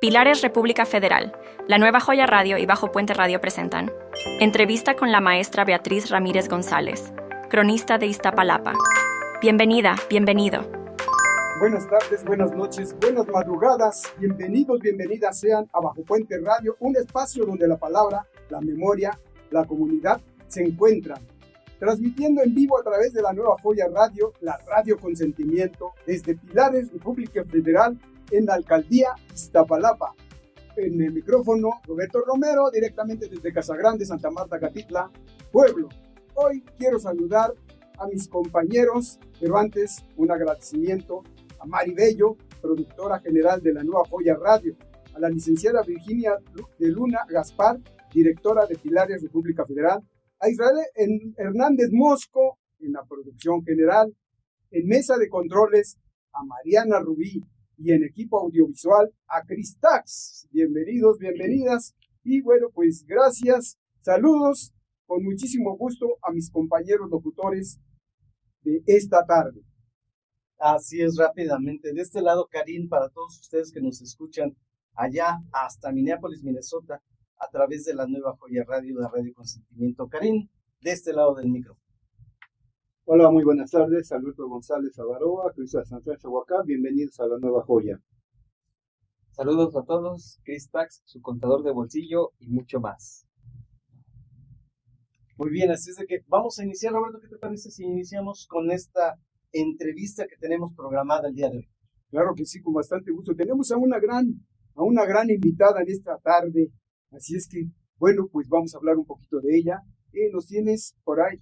Pilares República Federal, La Nueva Joya Radio y Bajo Puente Radio presentan entrevista con la maestra Beatriz Ramírez González, cronista de Iztapalapa. Bienvenida, bienvenido. Buenas tardes, buenas noches, buenas madrugadas. Bienvenidos, bienvenidas sean a Bajo Puente Radio, un espacio donde la palabra, la memoria, la comunidad se encuentran. Transmitiendo en vivo a través de La Nueva Joya Radio, la radio con sentimiento, desde Pilares, República Federal, en la alcaldía Iztapalapa. En el micrófono, Roberto Romero, directamente desde Casagrande, Santa Marta, Catitla, Pueblo. Hoy quiero saludar a mis compañeros, pero antes un agradecimiento a Mari Bello, productora general de La Nueva Joya Radio, a la licenciada Virginia de Luna Gaspar, directora de Pilares, República Federal, a Israel Hernández Mosco en la producción general, en mesa de controles a Mariana Rubí y en equipo audiovisual a Cristax. Bienvenidos, bienvenidas y bueno, pues gracias, saludos, con muchísimo gusto a mis compañeros locutores de esta tarde. Así es, rápidamente. De este lado, Karim, para todos ustedes que nos escuchan allá hasta Minneapolis, Minnesota, a través de La Nueva Joya Radio, la radio con sentimiento. Karim, de este lado del micrófono. Hola, muy buenas tardes. Alberto González Avaroa, Cristo de Santa Chihuahua. Bienvenidos a La Nueva Joya. Saludos a todos, Chris Tax, su contador de bolsillo y mucho más. Muy bien, así es de que vamos a iniciar, Roberto, ¿qué te parece si iniciamos con esta entrevista que tenemos programada el día de hoy? Claro que sí, con bastante gusto. Tenemos a una gran invitada en esta tarde, así es que, bueno, pues vamos a hablar un poquito de ella. ¿Nos tienes por ahí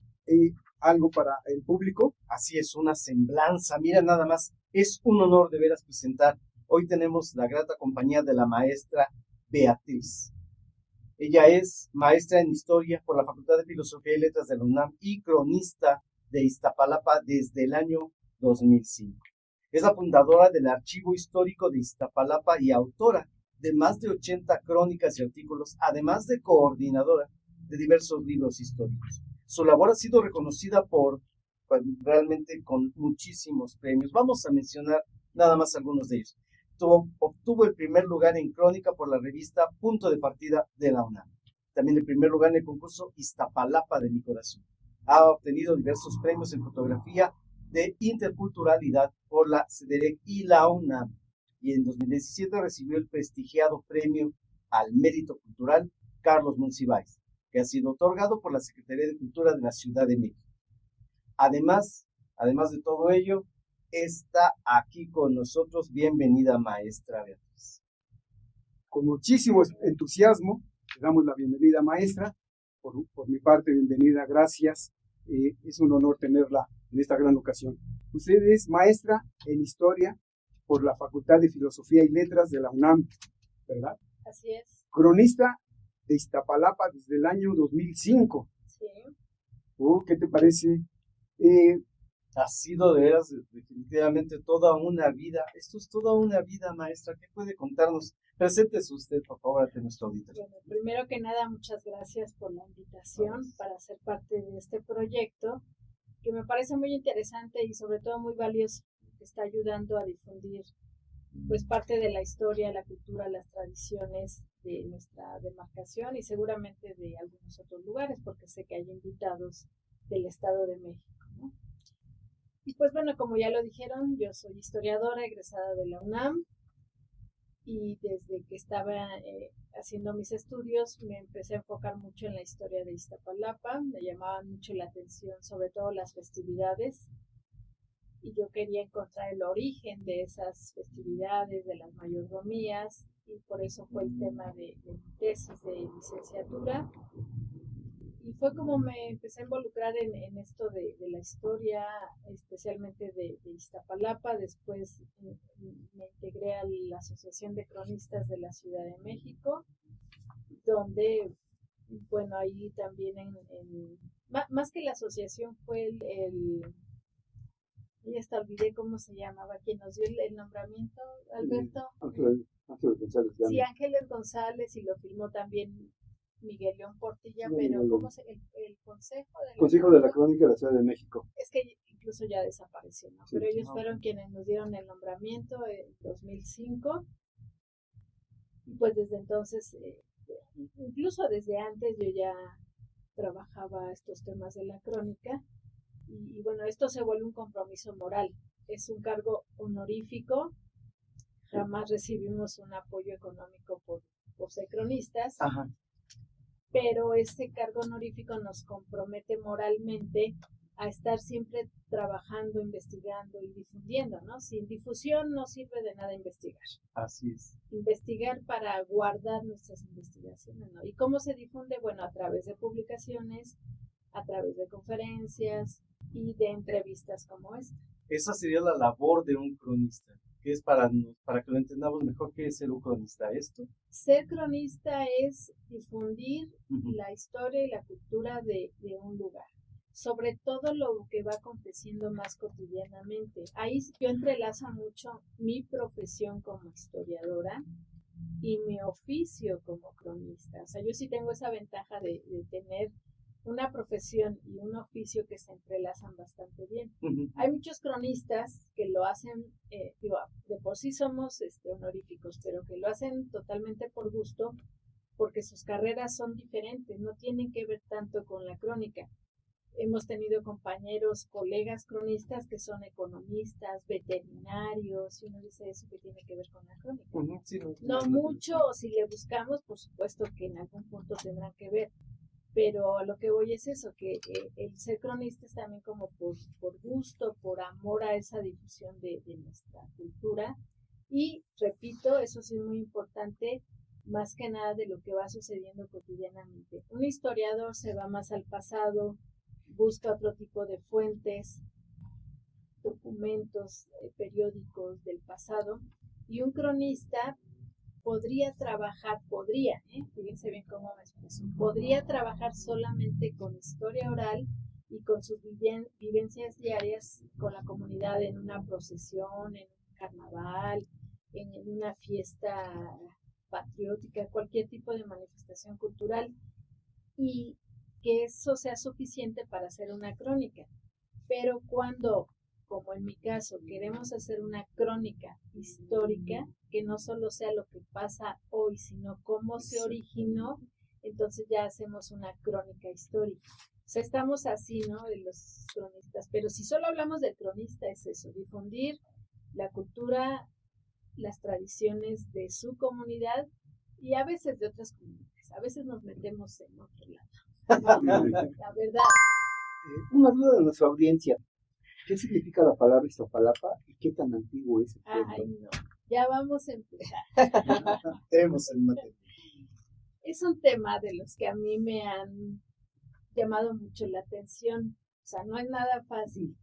algo para el público? Así es, una semblanza. Mira, nada más, es un honor de veras presentar. Hoy tenemos la grata compañía de la maestra Beatriz. Ella es maestra en Historia por la Facultad de Filosofía y Letras de la UNAM y cronista de Iztapalapa desde el año 2005. Es la fundadora del Archivo Histórico de Iztapalapa y autora de más de 80 crónicas y artículos, además de coordinadora de diversos libros históricos. Su labor ha sido reconocida realmente con muchísimos premios. Vamos a mencionar nada más algunos de ellos. Obtuvo el primer lugar en crónica por la revista Punto de Partida de la UNAM. También el primer lugar en el concurso Iztapalapa de mi corazón. Ha obtenido diversos premios en fotografía de interculturalidad por la CEDEREC y la UNAM. Y en 2017 recibió el prestigiado premio al Mérito Cultural Carlos Monsiváis, que ha sido otorgado por la Secretaría de Cultura de la Ciudad de México. Además de todo ello, está aquí con nosotros. Bienvenida, maestra Beatriz. Con muchísimo entusiasmo, le damos la bienvenida, maestra. Por mi parte, bienvenida, gracias. Es un honor tenerla en esta gran ocasión. Usted es maestra en Historia por la Facultad de Filosofía y Letras de la UNAM, ¿verdad? Así es. Cronista de Iztapalapa desde el año 2005. Sí. ¿Qué te parece? Ha sido de veras definitivamente toda una vida. Esto es toda una vida, maestra. ¿Qué puede contarnos? Preséntese usted, por favor, ante nuestro auditorio. Bueno, primero que nada, muchas gracias por la invitación para ser parte de este proyecto, que me parece muy interesante y sobre todo muy valioso, que está ayudando a difundir pues parte de la historia, la cultura, las tradiciones de nuestra demarcación y seguramente de algunos otros lugares, porque sé que hay invitados del Estado de México, ¿no? Y pues bueno, como ya lo dijeron, yo soy historiadora egresada de la UNAM y desde que estaba haciendo mis estudios me empecé a enfocar mucho en la historia de Iztapalapa. Me llamaban mucho la atención, sobre todo las festividades, y yo quería encontrar el origen de esas festividades, de las mayordomías, y por eso fue el tema de mi tesis de licenciatura. Y fue como me empecé a involucrar en esto de la historia, especialmente de Iztapalapa. Después me integré a la Asociación de Cronistas de la Ciudad de México, donde, bueno, ahí también más que la asociación fue y hasta olvidé cómo se llamaba, quien nos dio el nombramiento, Alberto. Ángeles González. Sí, Ángeles González, y lo firmó también Miguel León Portilla, Sí, pero ¿cómo se el Consejo de la Crónica de la Ciudad de México. Es que incluso ya desapareció, ¿no? Sí, Pero ellos fueron quienes nos dieron el nombramiento en 2005. pues desde entonces, incluso desde antes yo ya trabajaba estos temas de la crónica y bueno, esto se vuelve un compromiso moral, es un cargo honorífico, jamás recibimos un apoyo económico por ser cronistas, Ajá. pero este cargo honorífico nos compromete moralmente a estar siempre trabajando, investigando y difundiendo, ¿no? Sin difusión no sirve de nada investigar. Así es. Investigar para guardar nuestras investigaciones, ¿no? ¿Y cómo se difunde? Bueno, a través de publicaciones, a través de conferencias y de entrevistas como esta. Esa sería la labor de un cronista, que es para que lo entendamos mejor, ¿qué es ser un cronista? ¿Esto? Ser cronista es difundir la historia y la cultura de un lugar, sobre todo lo que va aconteciendo más cotidianamente. Ahí yo entrelazo mucho mi profesión como historiadora y mi oficio como cronista. O sea, yo sí tengo esa ventaja de tener una profesión y un oficio que se entrelazan bastante bien. Hay muchos cronistas que lo hacen, de por sí somos honoríficos, pero que lo hacen totalmente por gusto, porque sus carreras son diferentes, no tienen que ver tanto con la crónica. Hemos tenido compañeros, colegas cronistas que son economistas, veterinarios, y uno dice eso que tiene que ver con la crónica. Sí, No mucho, o si le buscamos, por supuesto que en algún punto tendrán que ver. Pero a lo que voy es eso, que el ser cronista es también como por gusto, por amor a esa difusión de nuestra cultura. Y repito, eso sí es muy importante, más que nada de lo que va sucediendo cotidianamente. Un historiador se va más al pasado, busca otro tipo de fuentes, documentos, periódicos del pasado. Y un cronista podría trabajar, fíjense bien cómo me expreso, podría trabajar solamente con historia oral y con sus vivencias diarias con la comunidad en una procesión, en un carnaval, en una fiesta patriótica, cualquier tipo de manifestación cultural, y que eso sea suficiente para hacer una crónica. Pero cuando, como en mi caso, queremos hacer una crónica histórica, que no solo sea lo que pasa hoy, sino cómo se originó, entonces ya hacemos una crónica histórica. O sea, estamos así, ¿no?, de los cronistas. Pero si solo hablamos del cronista, es eso, difundir la cultura, las tradiciones de su comunidad y a veces de otras comunidades. A veces nos metemos en otro lado, ¿no? La verdad. Una duda de nuestra audiencia. ¿Qué significa la palabra Iztapalapa y qué tan antiguo es el pueblo? Ay, no. Ya vamos a empezar. Tenemos el material. Es un tema de los que a mí me han llamado mucho la atención. O sea, no es nada fácil.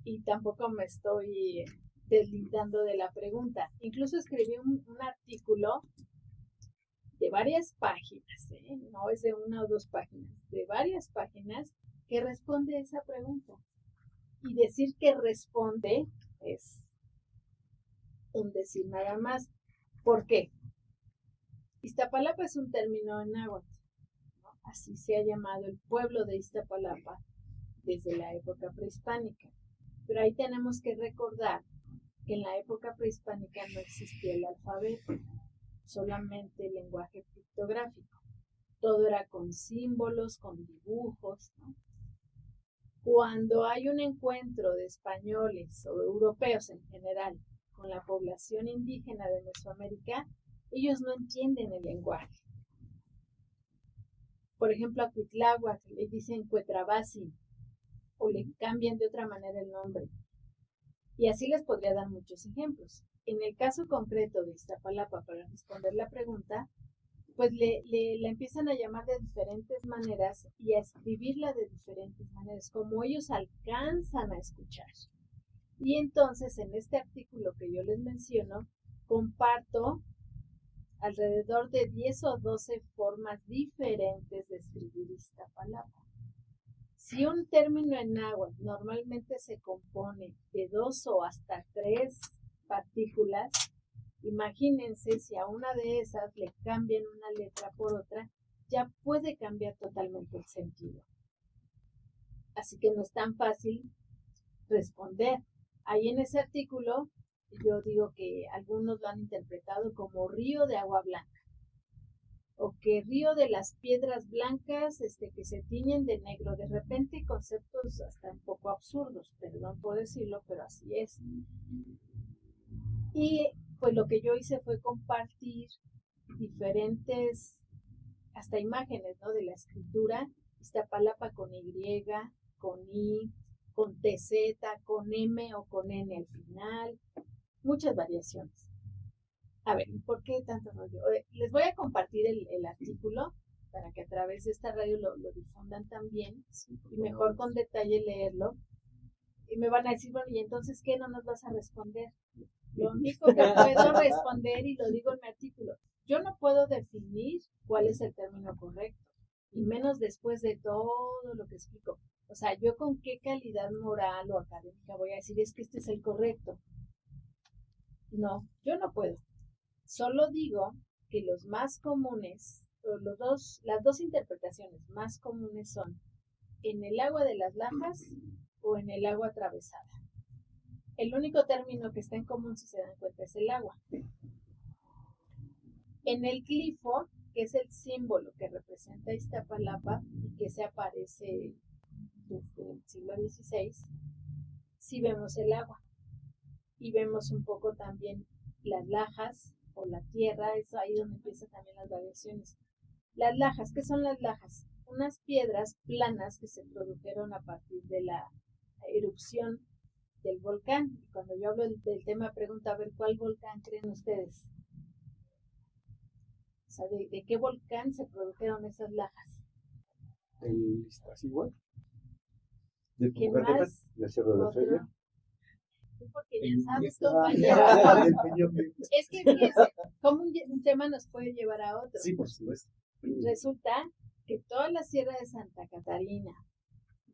Y tampoco me estoy deslindando de la pregunta. Incluso escribí un artículo de varias páginas, no es de una o dos páginas, de varias páginas que responde a esa pregunta. Y decir que responde es un decir nada más. ¿Por qué? Iztapalapa es un término en náhuatl, ¿no? Así se ha llamado el pueblo de Iztapalapa desde la época prehispánica. Pero ahí tenemos que recordar que en la época prehispánica no existía el alfabeto, solamente el lenguaje pictográfico. Todo era con símbolos, con dibujos, ¿no? Cuando hay un encuentro de españoles o europeos en general con la población indígena de Mesoamérica, ellos no entienden el lenguaje. Por ejemplo, a Cuitláhuac le dicen Cuetrabasi o le cambian de otra manera el nombre. Y así les podría dar muchos ejemplos. En el caso concreto de Iztapalapa, para responder la pregunta, pues la empiezan a llamar de diferentes maneras y a escribirla de diferentes maneras, como ellos alcanzan a escuchar. Y entonces, en este artículo que yo les menciono, comparto alrededor de 10 o 12 formas diferentes de escribir Iztapalapa. Si un término en náhuatl normalmente se compone de 2 o hasta 3 partículas, imagínense si a una de esas le cambian una letra por otra, ya puede cambiar totalmente el sentido. Así que no es tan fácil responder. Ahí en ese artículo yo digo que algunos lo han interpretado como río de agua blanca, o que río de las piedras blancas que se tiñen de negro. De repente conceptos hasta un poco absurdos, perdón por decirlo, pero así es. Y pues lo que yo hice fue compartir diferentes hasta imágenes, ¿no?, de la escritura, Iztapalapa con Y, con I, con TZ, con M o con N al final, muchas variaciones. A ver, ¿por qué tanto rollo? Les voy a compartir el artículo para que a través de esta radio lo difundan también, y mejor con detalle leerlo. Y me van a decir, bueno, ¿y entonces qué no nos vas a responder? Lo único que puedo responder, y lo digo en mi artículo, yo no puedo definir cuál es el término correcto, y menos después de todo lo que explico. O sea, yo con qué calidad moral o académica voy a decir, es que este es el correcto. No, yo no puedo. Solo digo que los más comunes, o las dos interpretaciones más comunes son en el agua de las lajas o en el agua atravesada. El único término que está en común, si se dan cuenta, es el agua. En el glifo, que es el símbolo que representa Iztapalapa y que se aparece desde el siglo XVI, sí vemos el agua. Y vemos un poco también las lajas o la tierra, es ahí donde empiezan también las variaciones. Las lajas, ¿qué son las lajas? Unas piedras planas que se produjeron a partir de la erupción del volcán. Y cuando yo hablo del tema, pregunto, a ver, ¿cuál volcán creen ustedes? O sea, ¿de qué volcán se produjeron esas lajas? ¿El Iztaccíhuatl? ¿De ¿Qué Popocatépetl? más? ¿De Cerro de la Otro. Estrella? Tú porque ya sabes, Ah, compañero. del Peñón Viejo. Es que fíjense, cómo un tema nos puede llevar a otro. Sí, por supuesto. Resulta que toda la sierra de Santa Catarina,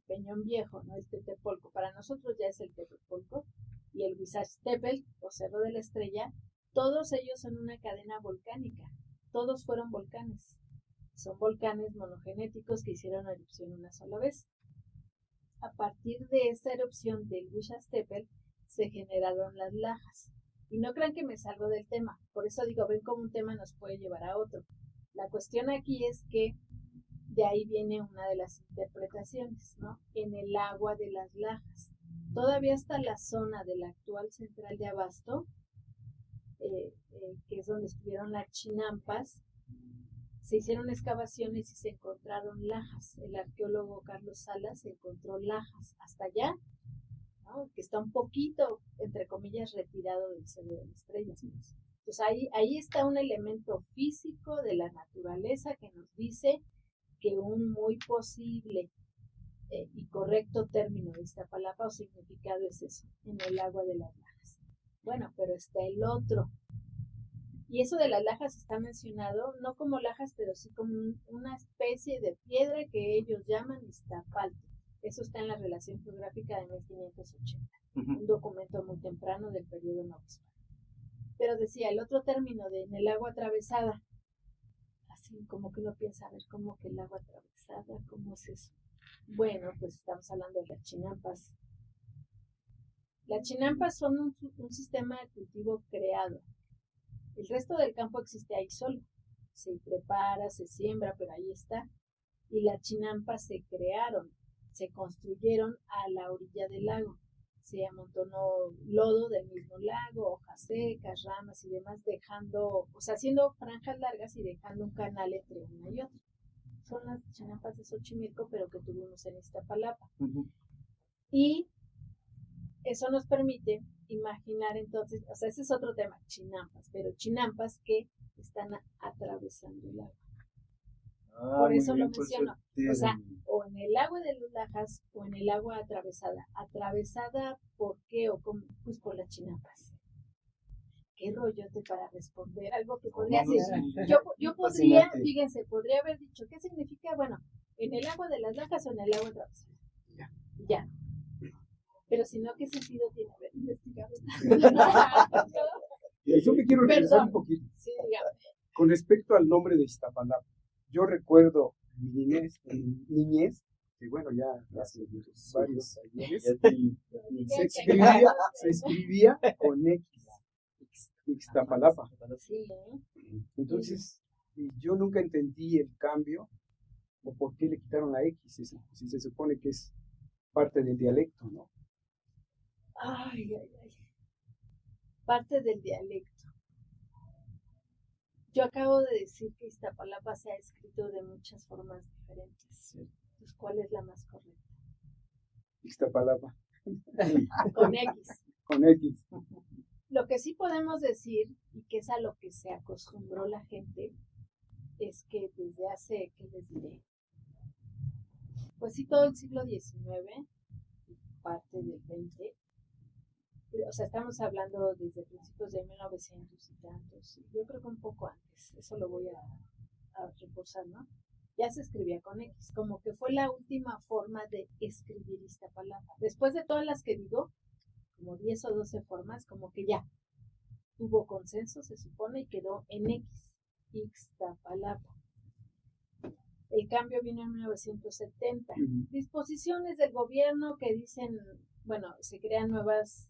Peñón Viejo, ¿no?, el Tetepolco, para nosotros ya es el Tetepolco, y el Huizachtepetl o Cerro de la Estrella, todos ellos son una cadena volcánica, todos fueron volcanes, son volcanes monogenéticos que hicieron erupción una sola vez. A partir de esta erupción del Huizachtepetl se generaron las lajas, y no crean que me salgo del tema, por eso digo, ven cómo un tema nos puede llevar a otro. La cuestión aquí es que de ahí viene una de las interpretaciones, ¿no? En el agua de las lajas. Todavía está la zona de la actual central de Abasto, que es donde estuvieron las chinampas. Se hicieron excavaciones y se encontraron lajas. El arqueólogo Carlos Salas encontró lajas hasta allá, ¿no?, que está un poquito, entre comillas, retirado del Cerro de la Estrella. Entonces ahí está un elemento físico de la naturaleza que nos dice que un muy posible y correcto término de Iztapalapa o significado es eso, en el agua de las lajas. Bueno, pero está el otro. Y eso de las lajas está mencionado no como lajas, pero sí como una especie de piedra que ellos llaman Iztapalte. Eso está en la relación geográfica de 1580, un documento muy temprano del periodo novohispano. Pero decía, el otro término de en el agua atravesada, así como que uno piensa, a ver, ¿cómo que el agua atravesada? ¿Cómo es eso? Bueno, pues estamos hablando de las chinampas. Las chinampas son un sistema de cultivo creado. El resto del campo existe ahí solo. Se prepara, se siembra, pero ahí está. Y las chinampas se crearon, se construyeron a la orilla del lago. Se amontonó lodo del mismo lago, hojas secas, ramas y demás, dejando, o sea, haciendo franjas largas y dejando un canal entre una y otra. Son las chinampas de Xochimilco, pero que tuvimos en Iztapalapa. Y eso nos permite imaginar entonces, o sea, ese es otro tema, chinampas, pero chinampas que están atravesando el agua. Por eso lo menciono. O sea, o en el agua de las lajas o en el agua atravesada. ¿Atravesada por qué o cómo? Pues por las chinampas. Qué rollote para responder algo que podría ser. Yo podría, fíjense, podría haber dicho, ¿qué significa? Bueno, en el agua de las lajas o en el agua atravesada. Ya. Pero si no, ¿qué sentido tiene haber investigado? Yo me quiero regresar un poquito. Sí, dígame. Con respecto al nombre de Iztapalapa, yo recuerdo en mi niñez, que bueno, ya hace varios años, se escribía con X. Ixtapalapa. Sí, Entonces, yo nunca entendí el cambio o por qué le quitaron la X, si se supone que es parte del dialecto, ¿no? ay, parte del dialecto. Yo acabo de decir que Iztapalapa se ha escrito de muchas formas diferentes. Entonces, ¿cuál es la más correcta? Ixtapalapa, Con X. con X. Lo que sí podemos decir, y que es a lo que se acostumbró la gente, es que desde hace, ¿qué les diré? Pues sí, todo el siglo XIX, parte del XX, o sea, estamos hablando desde principios de 1900 y tantos, yo creo que un poco antes, eso lo voy a reforzar, ¿no? Ya se escribía con X, como que fue la última forma de escribir Iztapalapa. Después de todas las que digo, como 10 o 12 formas, como que ya hubo consenso, se supone, y quedó en X, Ixtapalapa. El cambio vino en 1970. Disposiciones del gobierno que dicen, bueno, se crean nuevas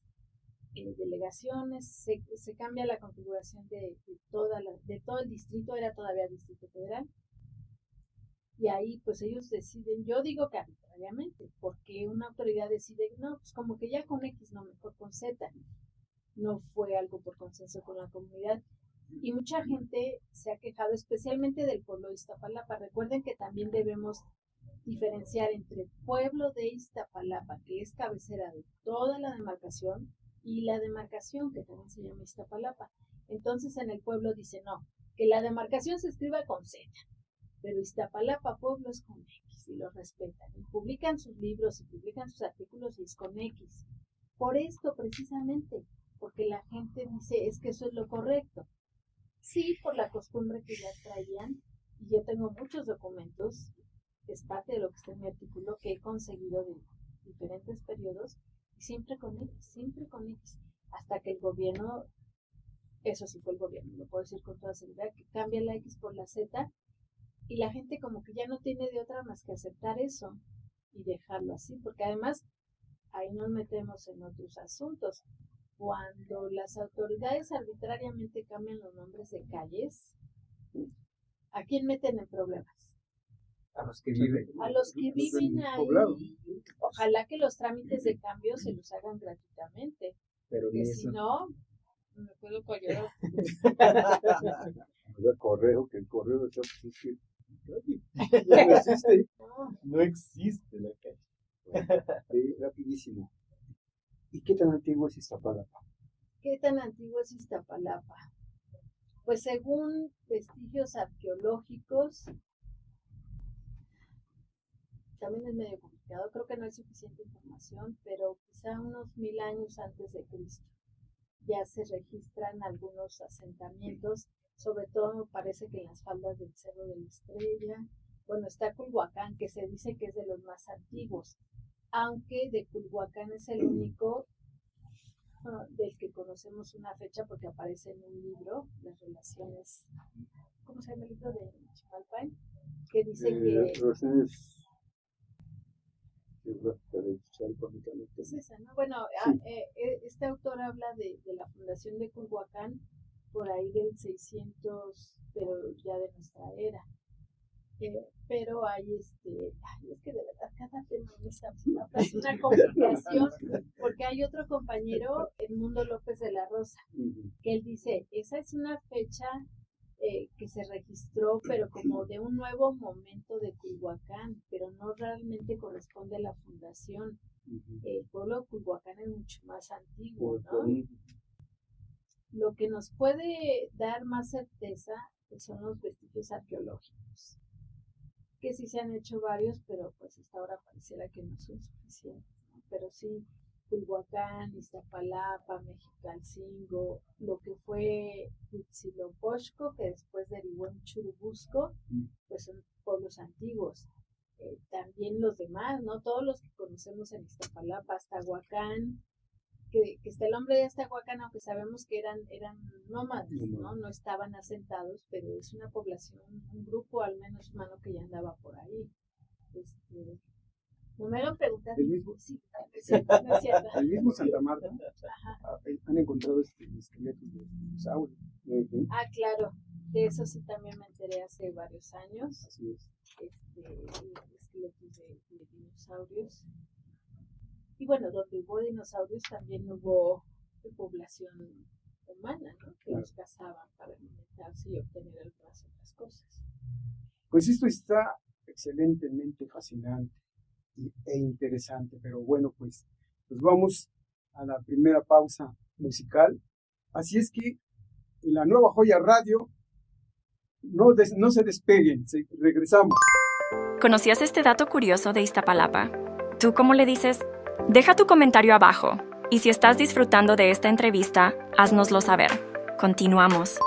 delegaciones, se cambia la configuración de todo el distrito, era todavía Distrito Federal. Y ahí pues ellos deciden, yo digo que arbitrariamente, porque una autoridad decide, no, pues como que ya con X, no, mejor con Z. No fue algo por consenso con la comunidad. Y mucha gente se ha quejado, especialmente del pueblo de Iztapalapa. Recuerden que también debemos diferenciar entre el pueblo de Iztapalapa, que es cabecera de toda la demarcación, y la demarcación, que también se llama Iztapalapa. Entonces en el pueblo dice, no, que la demarcación se escriba con Z, pero Iztapalapa pueblo es con X, y lo respetan. Y publican sus libros y publican sus artículos y es con X. Por esto precisamente, porque la gente dice, es que eso es lo correcto. Sí, por la costumbre que ya traían, y yo tengo muchos documentos, es parte de lo que está en mi artículo, que he conseguido de diferentes periodos, y siempre con X, hasta que el gobierno, eso sí fue el gobierno, lo puedo decir con toda seguridad, que cambia la X por la Z, y la gente como que ya no tiene de otra más que aceptar eso, y dejarlo así, porque además, ahí nos metemos en otros asuntos. Cuando las autoridades arbitrariamente cambian los nombres de calles, ¿a quién meten en problemas? A los que viven. A los que viven ahí. Ojalá que los trámites de cambio se los hagan gratuitamente, Pero porque ni si eso. no, me puedo collar. El correo de San Francisco. Ya no existe. No existe la calle. Sí, rapidísimo. ¿Y qué tan antiguo es Iztapalapa? ¿Qué tan antiguo es Iztapalapa? Pues según vestigios arqueológicos, también es medio complicado, creo que no hay suficiente información, pero quizá unos 1000 años antes de Cristo ya se registran algunos asentamientos, sobre todo me parece que en las faldas del Cerro de la Estrella. Bueno, está Culhuacán, que se dice que es de los más antiguos, aunque de Culhuacán es el único del que conocemos una fecha porque aparece en un libro, las relaciones, ¿cómo se llama el libro de Chimalpan? Que dice que... Relaciones geográficas de Chimalpan. Es esa, ¿no? Bueno, Sí. este autor habla de la fundación de Culhuacán por ahí del 600, pero ya de nuestra era. Pero hay es que de verdad cada tema en esta es una complicación, porque hay otro compañero, Edmundo López de la Rosa, que él dice, esa es una fecha que se registró, pero como de un nuevo momento de Culhuacán, pero no realmente corresponde a la fundación. El pueblo de Culhuacán es mucho más antiguo, ¿no? Lo que nos puede dar más certeza pues, son los vestigios arqueológicos, que sí se han hecho varios, pero pues hasta ahora pareciera que no son suficientes, ¿no? Pero sí, Culhuacán, Iztapalapa, Mexicalcingo, lo que fue Huitzilopochtli, que después derivó en Churubusco, pues son pueblos antiguos. También los demás, ¿no? Todos los que conocemos en Iztapalapa, Aztahuacán, que está el nombre de Aztahuacán, aunque sabemos que eran nómadas, ¿no? No estaban asentados, pero es una población, un grupo al menos humano que ya andaba por ahí. No me lo preguntas. El mismo, Sí, no es cierto. el mismo Santa Marta Ajá. han encontrado esqueletos de dinosaurio. Ah, claro. De eso sí también me enteré hace varios años. Así es. Esqueletos de dinosaurios. Y bueno, donde hubo dinosaurios también hubo población humana, ¿no? Que los cazaban para alimentarse y obtener algunas otras cosas. Pues esto está excelentemente fascinante e interesante, pero bueno, pues nos vamos a la primera pausa musical. Así es que en la Nueva Joya Radio no se despeguen, regresamos. ¿Conocías este dato curioso de Iztapalapa? ¿Tú cómo le dices? Deja tu comentario abajo. Y si estás disfrutando de esta entrevista, háznoslo saber. Continuamos.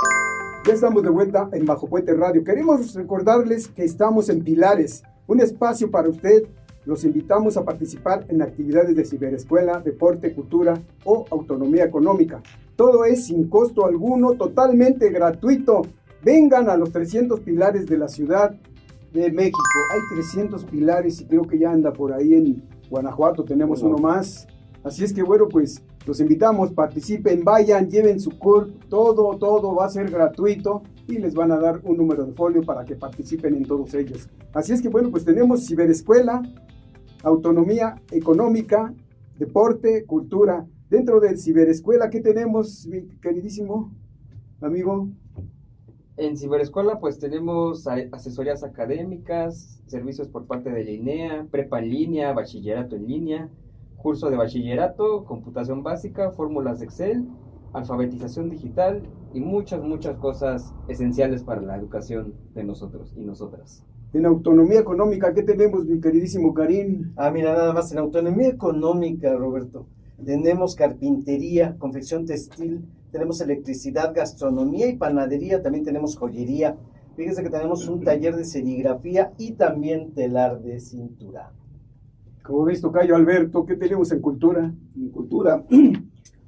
Ya estamos de vuelta en Bajo Puente Radio. Queremos recordarles que estamos en Pilares, un espacio para usted. Los invitamos a participar en actividades de ciberescuela, deporte, cultura o autonomía económica. Todo es sin costo alguno, totalmente gratuito. Vengan a los 300 pilares de la Ciudad de México. Hay 300 pilares y creo que ya anda por ahí en Guanajuato, tenemos uno más. Así es que bueno, pues los invitamos, participen, vayan, lleven su CURP, todo va a ser gratuito y les van a dar un número de folio para que participen en todos ellos. Así es que bueno, pues tenemos ciberescuela, autonomía económica, deporte, cultura. Dentro de ciberescuela, ¿qué tenemos, mi queridísimo amigo? En Ciberescuela pues tenemos asesorías académicas, servicios por parte de la INEA, prepa en línea, bachillerato en línea, curso de bachillerato, computación básica, fórmulas de Excel, alfabetización digital y muchas cosas esenciales para la educación de nosotros y nosotras. En autonomía económica, ¿qué tenemos, mi queridísimo Karim? Mira, nada más, en autonomía económica, Roberto, tenemos carpintería, confección textil, tenemos electricidad, gastronomía y panadería, también tenemos joyería. Fíjense que tenemos un taller de serigrafía y también telar de cintura. Como ves, tocayo Alberto, ¿qué tenemos en cultura? En cultura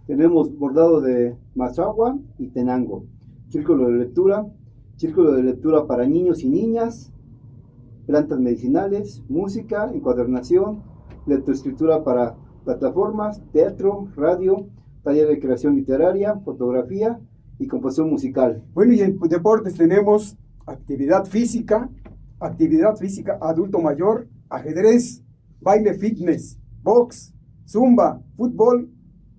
tenemos bordado de mazahua y tenango, círculo de lectura para niños y niñas, plantas medicinales, música, encuadernación, lectoescritura para plataformas, teatro, radio, taller de creación literaria, fotografía y composición musical. Bueno, y en deportes tenemos actividad física adulto mayor, ajedrez, baile fitness, box, zumba, fútbol,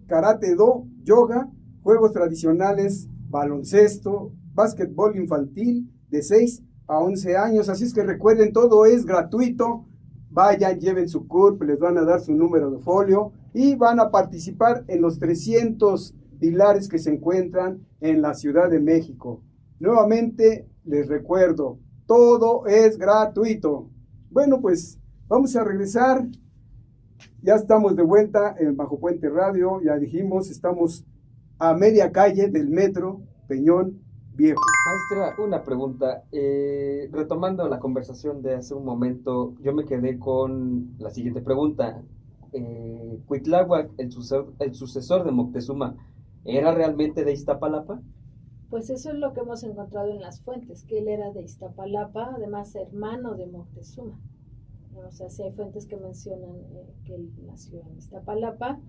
karate do, yoga, juegos tradicionales, baloncesto, básquetbol infantil de 6 a 11 años. Así es que recuerden, todo es gratuito. Vayan, lleven su CURP, les van a dar su número de folio y van a participar en los 300 pilares que se encuentran en la Ciudad de México. Nuevamente les recuerdo, todo es gratuito. Bueno, pues vamos a regresar. Ya estamos de vuelta en Bajo Puente Radio. Ya dijimos, estamos a media calle del metro Peñón Viejo. Maestra, una pregunta. Retomando la conversación de hace un momento, yo me quedé con la siguiente pregunta. ¿Cuitláhuac, el sucesor de Moctezuma, era realmente de Iztapalapa? Pues eso es lo que hemos encontrado en las fuentes, que él era de Iztapalapa, además hermano de Moctezuma. O sea, sí hay fuentes que mencionan que él nació en Iztapalapa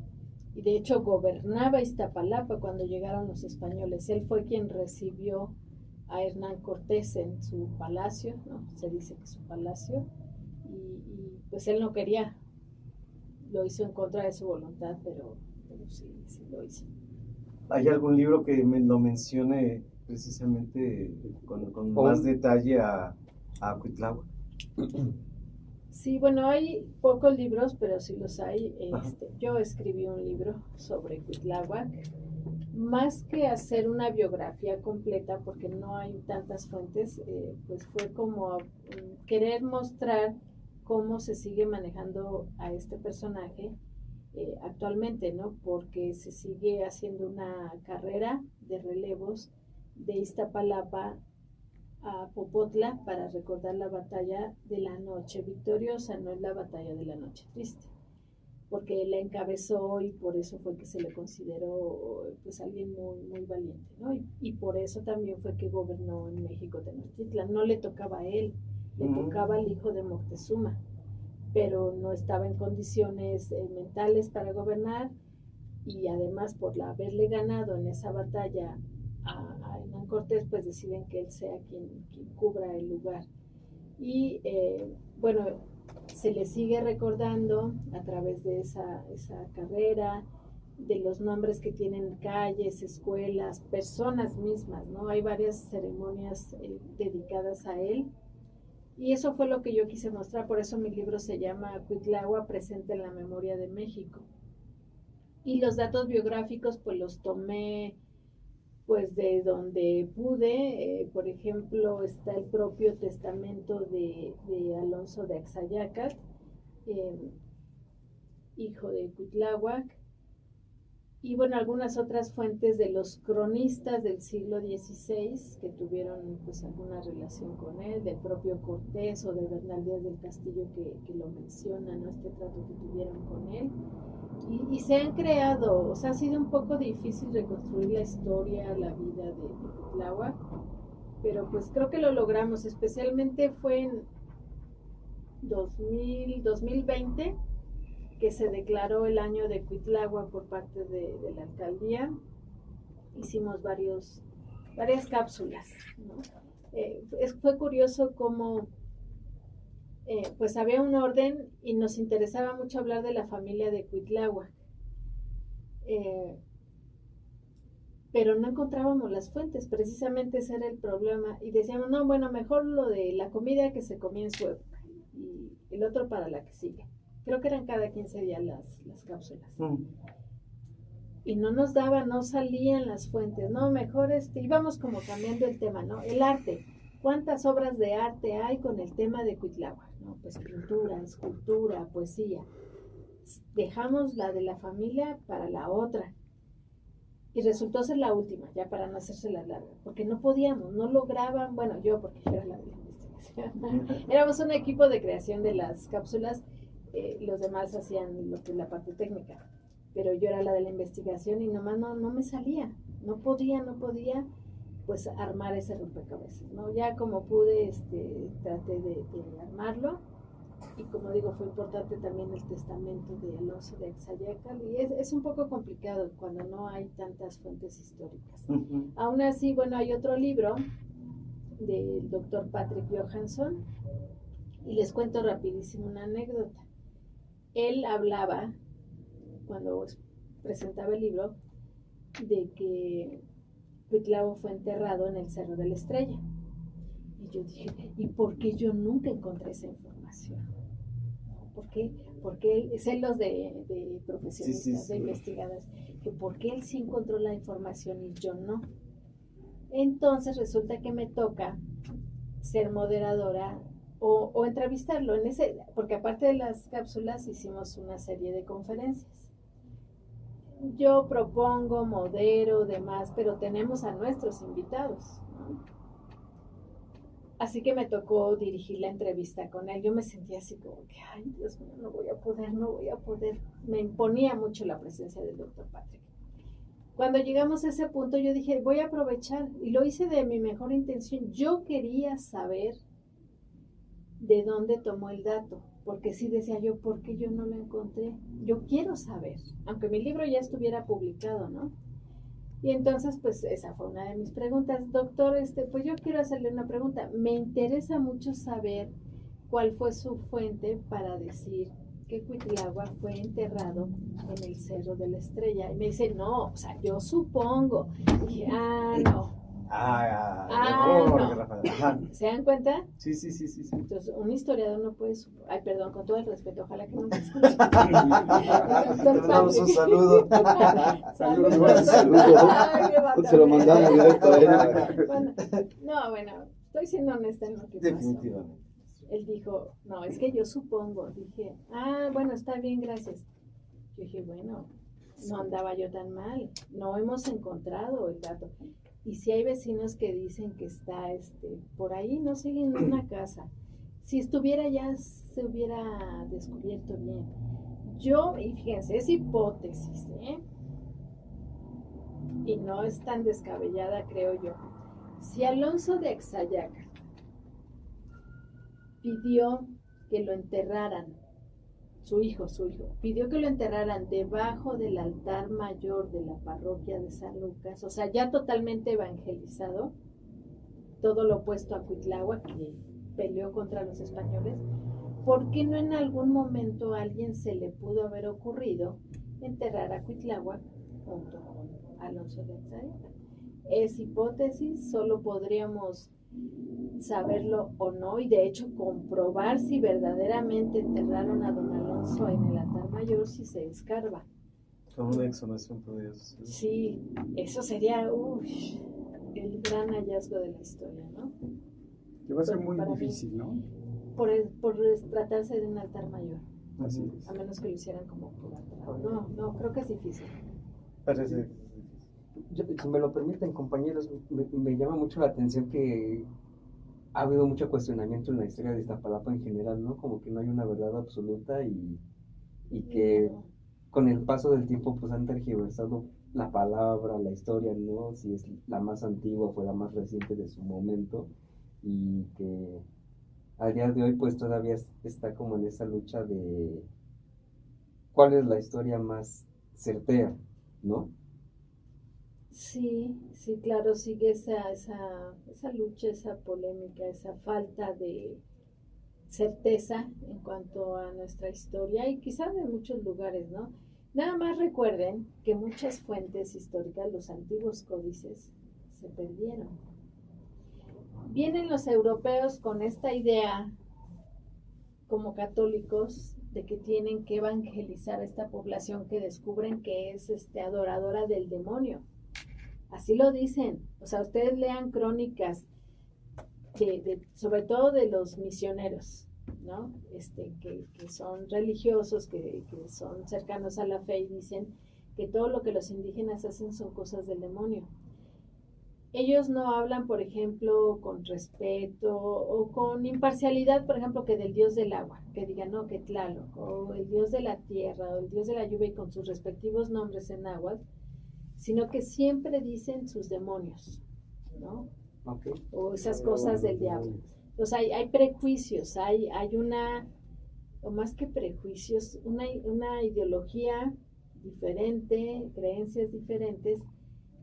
y de hecho gobernaba Iztapalapa cuando llegaron los españoles. Él fue quien recibió a Hernán Cortés en su palacio, ¿no? Se dice que su palacio, y pues él no quería, lo hizo en contra de su voluntad, pero sí lo hizo. ¿Hay algún libro que me lo mencione precisamente con más detalle a Cuitláhuac? Sí, bueno, hay pocos libros, pero sí los hay. Yo escribí un libro sobre Cuitláhuac, más que hacer una biografía completa, porque no hay tantas fuentes, pues fue como querer mostrar cómo se sigue manejando a este personaje actualmente, ¿no? Porque se sigue haciendo una carrera de relevos de Iztapalapa a Popotla para recordar la batalla de la Noche Victoriosa, no es la batalla de la Noche Triste, porque la encabezó y por eso fue que se le consideró pues alguien muy valiente, ¿no? Y por eso también fue que gobernó en México Tenochtitlan. No le tocaba a él, le tocaba al hijo de Moctezuma, pero no estaba en condiciones mentales para gobernar, y además por haberle ganado en esa batalla a Hernán Cortés, pues deciden que él sea quien cubra el lugar. Y bueno, se le sigue recordando a través de esa carrera, de los nombres que tienen calles, escuelas, personas mismas, ¿no? Hay varias ceremonias dedicadas a él, y eso fue lo que yo quise mostrar. Por eso mi libro se llama Cuitlahua, presente en la memoria de México. Y los datos biográficos pues los tomé pues de donde pude. Por ejemplo, está el propio testamento de Alonso de Axayácatl, hijo de Cuitláhuac, y bueno, algunas otras fuentes de los cronistas del siglo XVI que tuvieron pues alguna relación con él, del propio Cortés o de Bernal Díaz del Castillo que lo menciona, ¿no? Este trato que tuvieron con él. Y se han creado, o sea, ha sido un poco difícil reconstruir la historia, la vida de Cuitláhuac, pero pues creo que lo logramos. Especialmente fue en 2020 que se declaró el año de Cuitláhuac por parte de la alcaldía. Hicimos varias cápsulas, ¿no? Fue curioso cómo pues había un orden, y nos interesaba mucho hablar de la familia de Cuitláhuac, pero no encontrábamos las fuentes. Precisamente ese era el problema, y decíamos, no, bueno, mejor lo de la comida que se comía en su época y el otro para la que sigue. Creo que eran cada 15 días las cápsulas. Y no nos daba, no salían las fuentes, no, mejor íbamos como cambiando el tema, ¿no? El arte. ¿Cuántas obras de arte hay con el tema de Cuitláhuac? No, pues pintura, escultura, poesía. Dejamos la de la familia para la otra. Y resultó ser la última, ya para no hacerse la larga, porque no podíamos, no lograban, bueno, yo porque yo era la de la investigación. Éramos un equipo de creación de las cápsulas, los demás hacían lo que es la parte técnica, pero yo era la de la investigación y nomás no me salía, no podía pues armar ese rompecabezas, ¿no? Ya como pude, traté de armarlo, y como digo, fue importante también el testamento de Alonso de Axayácatl, y es un poco complicado cuando no hay tantas fuentes históricas. Aún así, bueno, hay otro libro del doctor Patrick Johansson, y les cuento rapidísimo una anécdota. Él hablaba, cuando presentaba el libro, de que Cuitláhuac fue enterrado en el Cerro de la Estrella. Y yo dije, ¿y por qué yo nunca encontré esa información? ¿Por qué? Porque celos de profesionistas, de investigadores, que por qué él sí encontró la información y yo no. Entonces resulta que me toca ser moderadora o entrevistarlo porque aparte de las cápsulas hicimos una serie de conferencias. Yo propongo, modero, demás, pero tenemos a nuestros invitados, ¿no? Así que me tocó dirigir la entrevista con él. Yo me sentía así como que, ay, Dios mío, no voy a poder. Me imponía mucho la presencia del doctor Patrick. Cuando llegamos a ese punto, yo dije, voy a aprovechar, y lo hice de mi mejor intención. Yo quería saber de dónde tomó el dato, porque sí decía yo, ¿por qué yo no lo encontré? Yo quiero saber, aunque mi libro ya estuviera publicado, ¿no? Y entonces, pues, esa fue una de mis preguntas. Doctor, pues yo quiero hacerle una pregunta. Me interesa mucho saber cuál fue su fuente para decir que Cuitláhuac fue enterrado en el Cerro de la Estrella. Y me dice, no, o sea, yo supongo. Y dije, no. No. ¿Se dan cuenta? Sí. Entonces, un historiador no puede ay, perdón, con todo el respeto, ojalá que no me escuchen. Te mandamos un saludo. Saludos. Se lo mandamos directo a él. Bueno, estoy siendo honesta en lo que pasó. Definitivamente. Él dijo, no, es que yo supongo. Dije, bueno, está bien, gracias. Yo dije, bueno, no andaba yo tan mal. No hemos encontrado el dato. Y si hay vecinos que dicen que está por ahí, no sé, en una casa. Si estuviera ya se hubiera descubierto bien. Y fíjense, es hipótesis, y no es tan descabellada, creo yo. Si Alonso de Axayácatl pidió que lo enterraran su hijo, pidió que lo enterraran debajo del altar mayor de la parroquia de San Lucas, o sea, ya totalmente evangelizado, todo lo opuesto a Cuitláhuac, que peleó contra los españoles. ¿Por qué no en algún momento a alguien se le pudo haber ocurrido enterrar a Cuitláhuac junto con Alonso de Alzareta? Es hipótesis, solo podríamos saberlo o no, y de hecho comprobar si verdaderamente enterraron a don Alonso en el altar mayor si se escarba. Con una exhumación podría ser. Sí, eso sería el gran hallazgo de la historia, ¿no? Que va a ser muy Para mí, difícil, ¿no? por tratarse de un altar mayor, Así es. a menos que lo hicieran como por atrás. No, creo que es difícil. Parece. Si me lo permiten, compañeros, me llama mucho la atención que ha habido mucho cuestionamiento en la historia de Iztapalapa en general, ¿no? Como que no hay una verdad absoluta y que con el paso del tiempo pues han tergiversado la palabra, la historia, ¿no? Si es la más antigua o fue la más reciente de su momento, y que al día de hoy pues todavía está como en esa lucha de cuál es la historia más certera, ¿no? Sí, claro, sigue esa lucha, esa polémica, esa falta de certeza en cuanto a nuestra historia y quizá de muchos lugares, ¿no? Nada más recuerden que muchas fuentes históricas, los antiguos códices, se perdieron. Vienen los europeos con esta idea, como católicos, de que tienen que evangelizar a esta población que descubren que es adoradora del demonio. Así lo dicen. O sea, ustedes lean crónicas sobre todo de los misioneros, ¿no? Que son religiosos, que son cercanos a la fe, y dicen que todo lo que los indígenas hacen son cosas del demonio. Ellos no hablan, por ejemplo, con respeto o con imparcialidad, por ejemplo, que del dios del agua, que digan, no, que Tlaloc, o el dios de la tierra, o el dios de la lluvia, y con sus respectivos nombres en náhuatl, sino que siempre dicen sus demonios, ¿no? Okay. O esas cosas del diablo. Entonces hay prejuicios, hay una, o más que prejuicios, una ideología diferente, creencias diferentes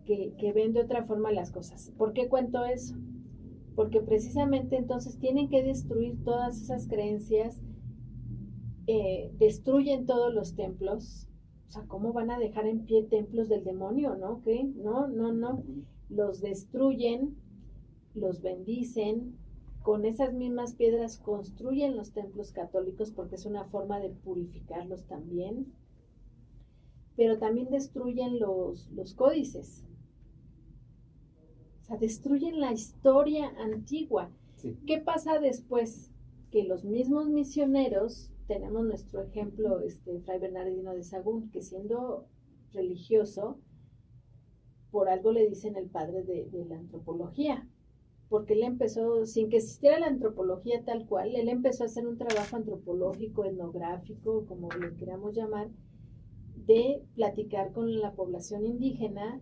que ven de otra forma las cosas. ¿Por qué cuento eso? Porque precisamente entonces tienen que destruir todas esas creencias, destruyen todos los templos. O sea, ¿cómo van a dejar en pie templos del demonio, no? ¿Qué? No. Los destruyen, los bendicen, con esas mismas piedras construyen los templos católicos porque es una forma de purificarlos también, pero también destruyen los códices. O sea, destruyen la historia antigua. Sí. ¿Qué pasa después? Que los mismos misioneros, tenemos nuestro ejemplo, Fray Bernardino de Sahagún, que siendo religioso, por algo le dicen el padre de la antropología, porque él empezó, sin que existiera la antropología tal cual, él empezó a hacer un trabajo antropológico, etnográfico, como lo queramos llamar, de platicar con la población indígena,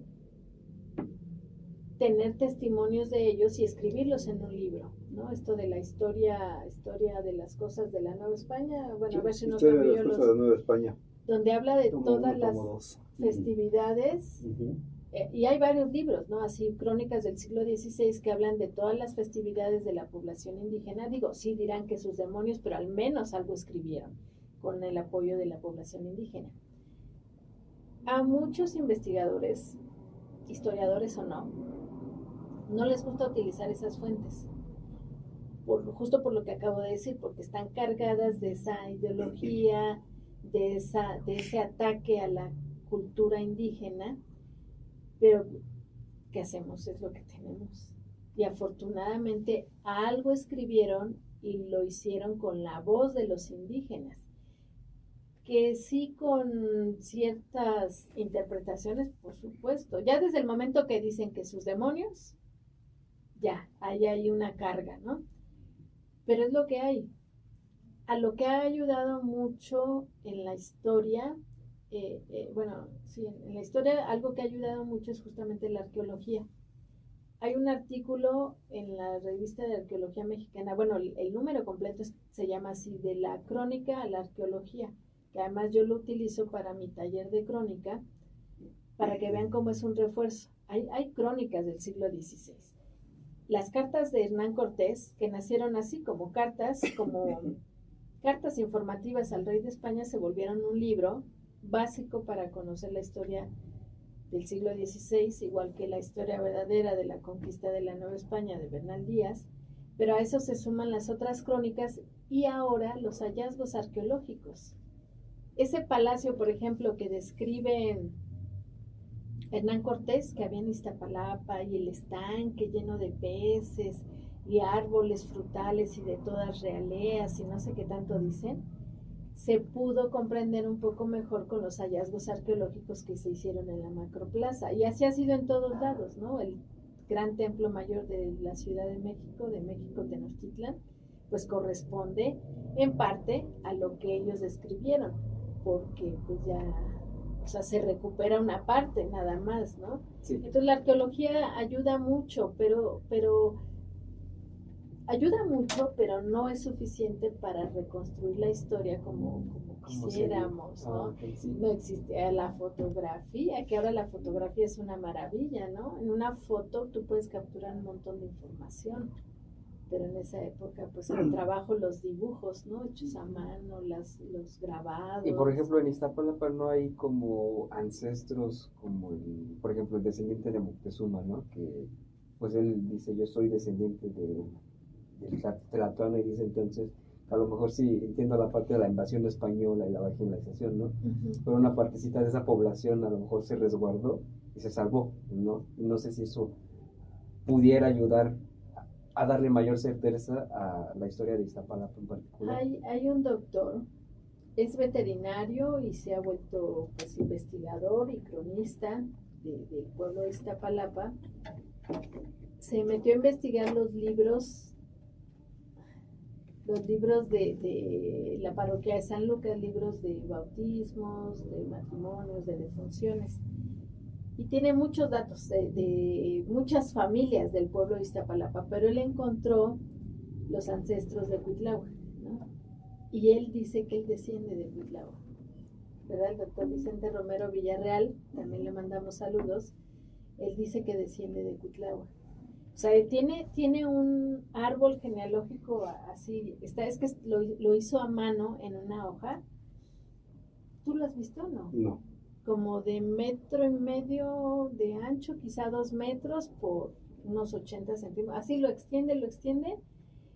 tener testimonios de ellos y escribirlos en un libro, ¿no? Esto de la historia de las cosas de la Nueva España, bueno, sí, a ver si nos cambio yo de la Nueva España, donde habla de tomo todas uno, las tomo dos. festividades, y hay varios libros, ¿no? Así, crónicas del siglo XVI que hablan de todas las festividades de la población indígena. Digo, sí dirán que sus demonios, pero al menos algo escribieron con el apoyo de la población indígena. A muchos investigadores, historiadores o no les gusta utilizar esas fuentes, justo por lo que acabo de decir, porque están cargadas de esa ideología, de ese ataque a la cultura indígena, pero ¿qué hacemos? Es lo que tenemos. Y afortunadamente algo escribieron y lo hicieron con la voz de los indígenas, que sí con ciertas interpretaciones, por supuesto. Ya desde el momento que dicen que sus demonios, ya, ahí hay una carga, ¿no? Pero es lo que hay. A lo que ha ayudado mucho en la historia, en la historia algo que ha ayudado mucho es justamente la arqueología. Hay un artículo en la revista de arqueología mexicana, bueno, el número completo se llama así, de la crónica a la arqueología, que además yo lo utilizo para mi taller de crónica, para que vean cómo es un refuerzo. Hay crónicas del siglo XVI. Las cartas de Hernán Cortés, que nacieron así como cartas informativas al rey de España, se volvieron un libro básico para conocer la historia del siglo XVI, igual que la historia verdadera de la conquista de la Nueva España de Bernal Díaz, pero a eso se suman las otras crónicas y ahora los hallazgos arqueológicos. Ese palacio, por ejemplo, que describe Hernán Cortés, que había en Iztapalapa, y el estanque lleno de peces y árboles frutales y de todas realeas y no sé qué tanto dicen, se pudo comprender un poco mejor con los hallazgos arqueológicos que se hicieron en la Macroplaza. Y así ha sido en todos lados, ¿no? El gran templo mayor de la Ciudad de México Tenochtitlan, pues corresponde en parte a lo que ellos describieron, porque pues ya, o sea, se recupera una parte nada más, ¿no? Sí. Entonces la arqueología ayuda mucho, pero ayuda mucho, pero no es suficiente para reconstruir la historia como quisiéramos, ¿no? Okay, sí. No existía la fotografía, que ahora la fotografía es una maravilla, ¿no? En una foto tú puedes capturar un montón de información, pero en esa época, pues el trabajo, los dibujos, ¿no? Hechos a mano, los grabados. Y por ejemplo, en Iztapalapa no hay como ancestros como por ejemplo, el descendiente de Moctezuma, ¿no? Que pues él dice, yo soy descendiente del Tlatoani, y dice entonces, a lo mejor sí entiendo la parte de la invasión española y la evangelización, ¿no? Uh-huh. Pero una partecita de esa población a lo mejor se resguardó y se salvó, ¿no? Y no sé si eso pudiera ayudar a darle mayor certeza a la historia de Iztapalapa en particular. Hay un doctor, es veterinario y se ha vuelto pues investigador y cronista del pueblo de Iztapalapa. Se metió a investigar los libros de la parroquia de San Lucas, libros de bautismos, de matrimonios, de defunciones. Y tiene muchos datos de muchas familias del pueblo de Iztapalapa, pero él encontró los ancestros de Cuitláhuac, ¿no? Y él dice que él desciende de Cuitláhuac, ¿verdad? El doctor Vicente Romero Villarreal, también le mandamos saludos, él dice que desciende de Cuitláhuac. O sea, tiene un árbol genealógico así, es que lo hizo a mano en una hoja. ¿Tú lo has visto o no? No. Como de 1.5 metros de ancho, quizá 2 metros por unos 80 centímetros. Así lo extiende,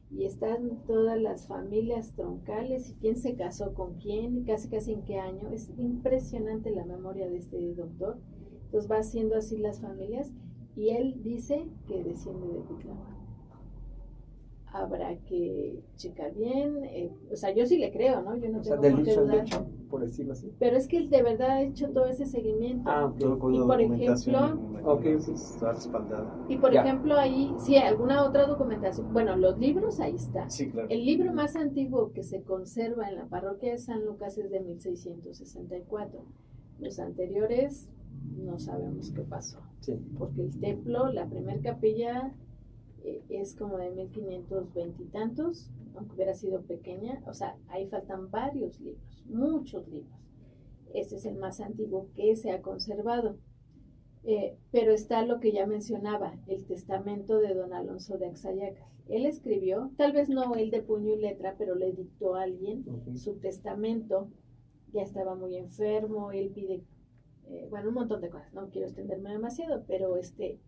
y están todas las familias troncales y quién se casó con quién, casi en qué año. Es impresionante la memoria de este doctor. Entonces va haciendo así las familias. Y él dice que desciende de Cuitláhuac. Habrá que checar bien, o sea, yo sí le creo, ¿no? Yo no tengo por qué dudar. Por decirlo así. Pero es que él de verdad ha hecho todo ese seguimiento. Todo con Y la por documentación, okay, está respaldada. Y por Ya. ejemplo ahí, sí, alguna otra documentación. Bueno, los libros ahí están. Sí, claro. El libro más antiguo que se conserva en la parroquia de San Lucas es de 1664. Los anteriores no sabemos qué pasó. Sí. Porque el templo, la primer capilla es como de 1520 y tantos, aunque hubiera sido pequeña. O sea, ahí faltan varios libros, muchos libros. Ese es el más antiguo que se ha conservado. Pero está lo que ya mencionaba, el testamento de don Alonso de Axayacal. Él escribió, tal vez no él de puño y letra, pero le dictó a alguien su testamento. Ya estaba muy enfermo, él pide, bueno, un montón de cosas, no quiero extenderme demasiado, pero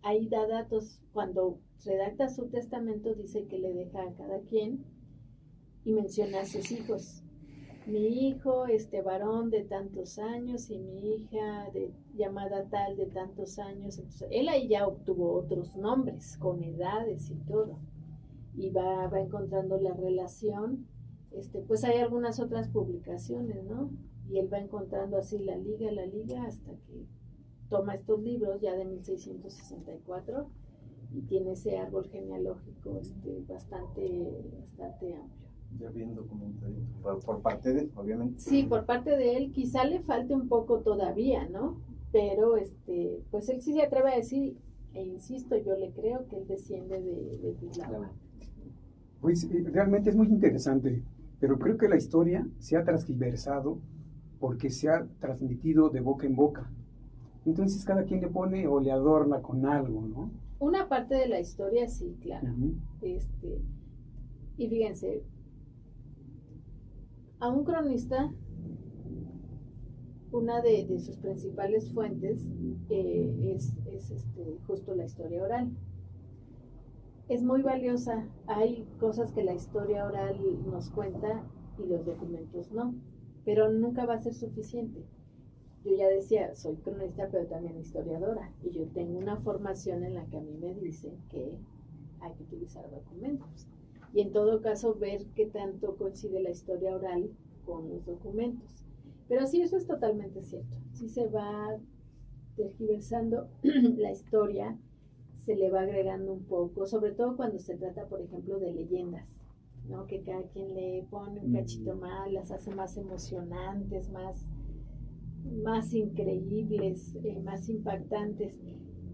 ahí da datos. Cuando redacta su testamento dice que le deja a cada quien y menciona a sus hijos. Mi hijo, varón de tantos años, y mi hija llamada tal de tantos años. Entonces, él ahí ya obtuvo otros nombres, con edades y todo. Y va encontrando la relación. Pues hay algunas otras publicaciones, ¿no? Y él va encontrando así la liga, hasta que toma estos libros ya de 1664 y tiene ese árbol genealógico bastante amplio. Ya bien documentadito. Por parte de él, obviamente. Sí, por parte de él, quizá le falte un poco todavía, ¿no? Pero pues él sí se atreve a decir, e insisto, yo le creo que él desciende de Cuitláhuac. Pues realmente es muy interesante, pero creo que la historia se ha transgiversado porque se ha transmitido de boca en boca. Entonces cada quien le pone o le adorna con algo, ¿no? Una parte de la historia, sí, claro. Ujú. Y fíjense, a un cronista, una de sus principales fuentes es justo la historia oral. Es muy valiosa. Hay cosas que la historia oral nos cuenta y los documentos no, pero nunca va a ser suficiente. Yo ya decía, soy cronista, pero también historiadora, y yo tengo una formación en la que a mí me dicen que hay que utilizar documentos. Y en todo caso, ver qué tanto coincide la historia oral con los documentos. Pero sí, eso es totalmente cierto. Sí se va tergiversando la historia, se le va agregando un poco, sobre todo cuando se trata, por ejemplo, de leyendas, ¿no? Que cada quien le pone un cachito más, las hace más emocionantes, más increíbles, más impactantes.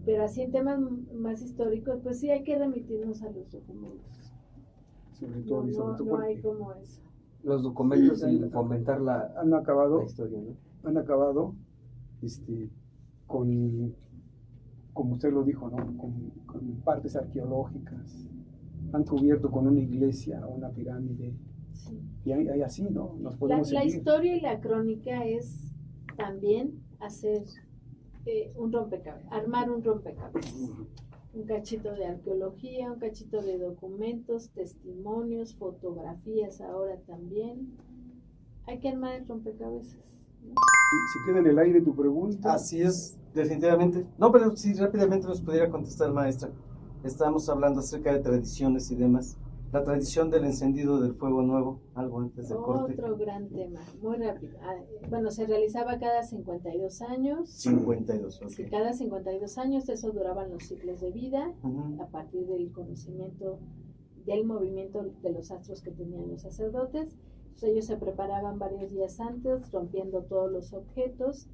Pero así en temas más históricos, pues sí hay que remitirnos a los documentos. Sobre todo, y sobre todo No hay porque como eso. Los documentos Sí, en fomentar la han acabado historia, ¿no? con, como usted lo dijo, ¿no? Con partes arqueológicas. Han cubierto con una iglesia o una pirámide. Sí. Y hay así, ¿no? Nos La podemos seguir. historia y la crónica es también hacer un rompecabezas, armar un rompecabezas. Un cachito de arqueología, un cachito de documentos, testimonios, fotografías ahora también. Hay que armar el rompecabezas, ¿no? Si queda en el aire tu pregunta. Así es, definitivamente. No, pero si rápidamente nos pudiera contestar, maestra. Estábamos hablando acerca de tradiciones y demás. La tradición del encendido del fuego nuevo, algo antes del corte. Otro gran tema, muy rápido. Bueno, se realizaba cada 52 años. 52, ok. Sí, cada 52 años, eso duraban los ciclos de vida, Ujú. a partir del conocimiento del movimiento de los astros que tenían los sacerdotes. Entonces, ellos se preparaban varios días antes, rompiendo todos los objetos,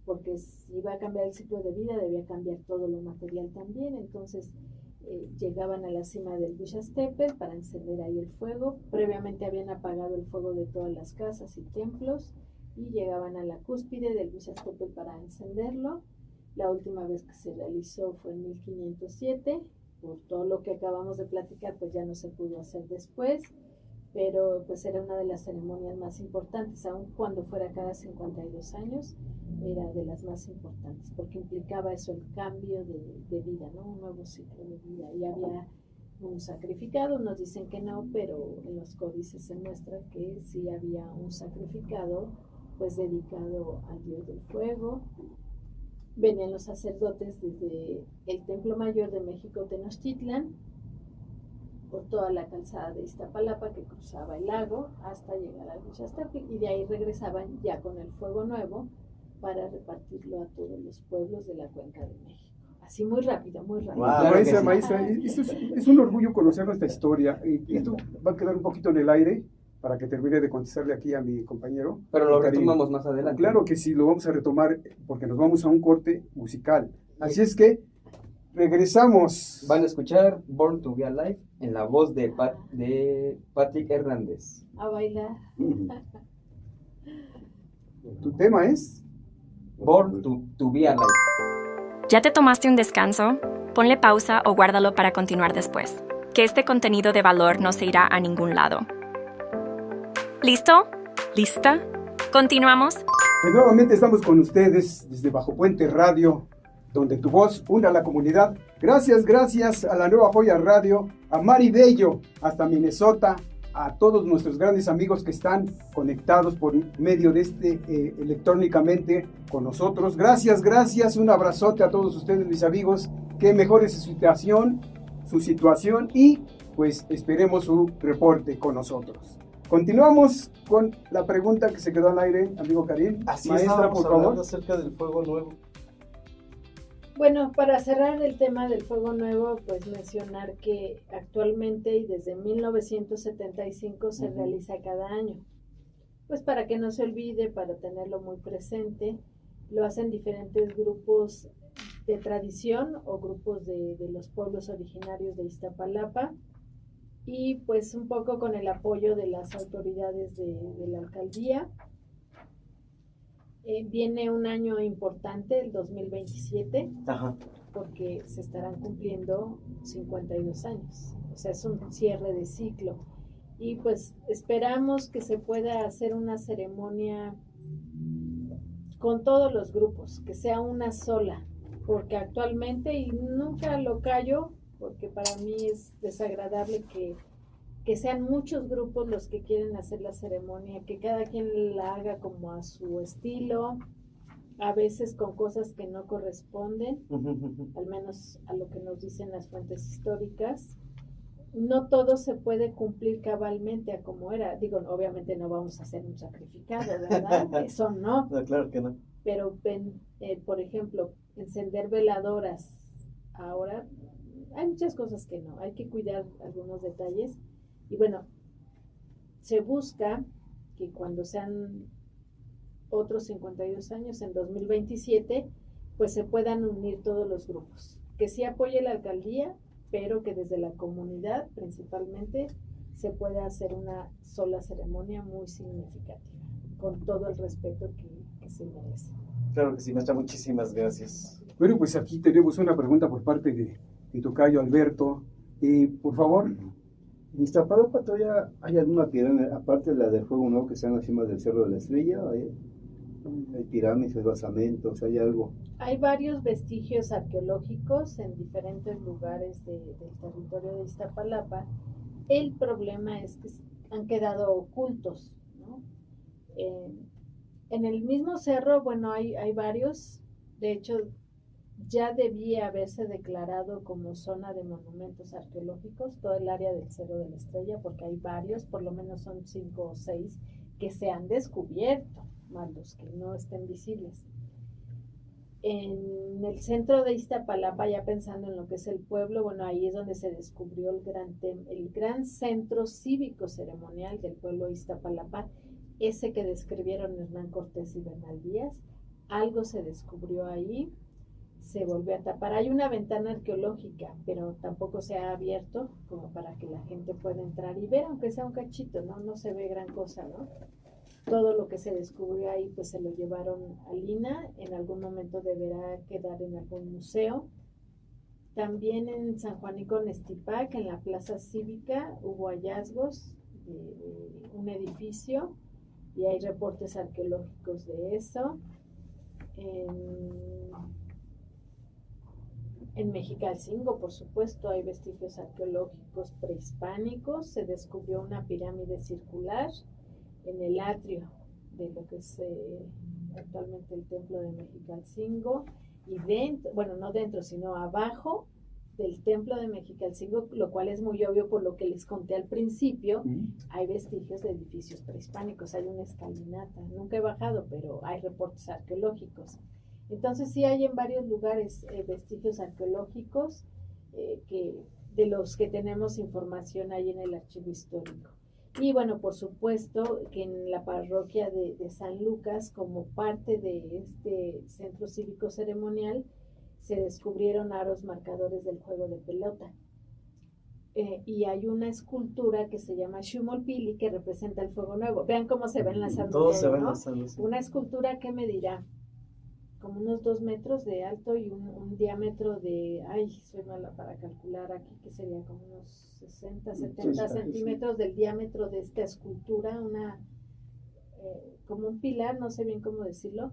porque si iba a cambiar el ciclo de vida, debía cambiar todo lo material también. Entonces, llegaban a la cima del Huixastepetl para encender ahí el fuego. Previamente habían apagado el fuego de todas las casas y templos y llegaban a la cúspide del Huixastepetl para encenderlo. La última vez que se realizó fue en 1507. Por todo lo que acabamos de platicar, pues ya no se pudo hacer después, pero pues era una de las ceremonias más importantes, aun cuando fuera cada 52 años, era de las más importantes, porque implicaba eso, el cambio de vida, ¿no? Un nuevo ciclo de vida, y había un sacrificado. Nos dicen que no, pero en los códices se muestra que sí había un sacrificado, pues dedicado al dios del fuego. Venían los sacerdotes desde el Templo Mayor de México, Tenochtitlan, por toda la calzada de Iztapalapa que cruzaba el lago hasta llegar al Huixastepetl, y de ahí regresaban ya con el fuego nuevo para repartirlo a todos los pueblos de la Cuenca de México. Así muy rápido, muy rápido. Wow. Claro que sí. Maestra, esto es un orgullo conocer nuestra historia. Esto va a quedar un poquito en el aire para que termine de contestarle aquí a mi compañero. Pero lo Karim. retomamos más adelante. Claro que sí, lo vamos a retomar porque nos vamos a un corte musical. Así es que regresamos. Van a escuchar Born to Be Alive en la voz de Patrick Hernández. A bailar. Tu tema es... Born to Be Alive. ¿Ya te tomaste un descanso? Ponle pausa o guárdalo para continuar después, que este contenido de valor no se irá a ningún lado. ¿Listo? ¿Lista? ¿Continuamos? Pues nuevamente estamos con ustedes desde Bajo Puente Radio, donde tu voz une a la comunidad. Gracias a la Nueva Joya Radio, a Mari Bello, hasta Minnesota, a todos nuestros grandes amigos que están conectados por medio de electrónicamente con nosotros. Gracias, un abrazote a todos ustedes, mis amigos, que mejore su situación y pues esperemos su reporte con nosotros. Continuamos con la pregunta que se quedó al aire, amigo Karim. Así Maestra, estábamos por favor. hablando acerca del fuego nuevo. Bueno, para cerrar el tema del fuego nuevo, pues mencionar que actualmente y desde 1975 se realiza cada año. Pues para que no se olvide, para tenerlo muy presente, lo hacen diferentes grupos de tradición o grupos de los pueblos originarios de Iztapalapa, y pues un poco con el apoyo de las autoridades de la alcaldía. Viene un año importante, el 2027, Ajá. porque se estarán cumpliendo 52 años. O sea, es un cierre de ciclo. Y pues esperamos que se pueda hacer una ceremonia con todos los grupos, que sea una sola, porque actualmente, y nunca lo callo, porque para mí es desagradable que sean muchos grupos los que quieren hacer la ceremonia, que cada quien la haga como a su estilo, a veces con cosas que no corresponden, al menos a lo que nos dicen las fuentes históricas. No todo se puede cumplir cabalmente a como era. Digo, obviamente no vamos a hacer un sacrificado, ¿verdad? Eso no. No, claro que no. Pero, por ejemplo, encender veladoras ahora, hay muchas cosas que no. Hay que cuidar algunos detalles. Y bueno, se busca que cuando sean otros 52 años, en 2027, pues se puedan unir todos los grupos. Que sí apoye la alcaldía, pero que desde la comunidad principalmente se pueda hacer una sola ceremonia muy significativa, con todo el respeto que se merece. Claro que sí, maestra, muchísimas gracias. Bueno, pues aquí tenemos una pregunta por parte de tocayo Alberto. Por favor. En Iztapalapa todavía hay alguna pirámide, aparte de la del Fuego Nuevo que está encima del Cerro de la Estrella, hay pirámides, basamentos, hay algo. Hay varios vestigios arqueológicos en diferentes lugares del territorio de Iztapalapa. El problema es que han quedado ocultos, ¿no? En el mismo cerro, bueno, hay varios. De hecho, ya debía haberse declarado como zona de monumentos arqueológicos todo el área del Cerro de la Estrella, porque hay varios, por lo menos son 5 o 6 que se han descubierto, más los que no estén visibles. En el centro de Iztapalapa, ya pensando en lo que es el pueblo, bueno, ahí es donde se descubrió el gran centro cívico ceremonial del pueblo de Iztapalapa, ese que describieron Hernán Cortés y Bernal Díaz. Algo se descubrió ahí, se volvió a tapar. Hay una ventana arqueológica, pero tampoco se ha abierto como para que la gente pueda entrar y ver, aunque sea un cachito, ¿no? No se ve gran cosa, ¿no? Todo lo que se descubrió ahí, pues se lo llevaron a Lina. En algún momento deberá quedar en algún museo. También en San Juanico Nestipac, en la plaza cívica, hubo hallazgos de un edificio y hay reportes arqueológicos de eso. En Mexicalcingo, por supuesto, hay vestigios arqueológicos prehispánicos. Se descubrió una pirámide circular en el atrio de lo que es actualmente el templo de Mexicalcingo, y dentro, bueno, no dentro, sino abajo del templo de Mexicalcingo, lo cual es muy obvio por lo que les conté al principio, hay vestigios de edificios prehispánicos, hay una escalinata, nunca he bajado, pero hay reportes arqueológicos. Entonces sí hay en varios lugares vestigios arqueológicos de los que tenemos información ahí en el archivo histórico. Y bueno, por supuesto que en la parroquia de San Lucas, como parte de este centro cívico ceremonial, se descubrieron aros marcadores del juego de pelota. Y hay una escultura que se llama Shumolpili, que representa el fuego nuevo. Vean cómo se ven las armas. Todos se ven ¿no? las armas. Una escultura que medirá como unos 2 metros de alto y un diámetro de, soy mala para calcular aquí, que sería como unos 60, 70 centímetros del diámetro de esta escultura, como un pilar, no sé bien cómo decirlo,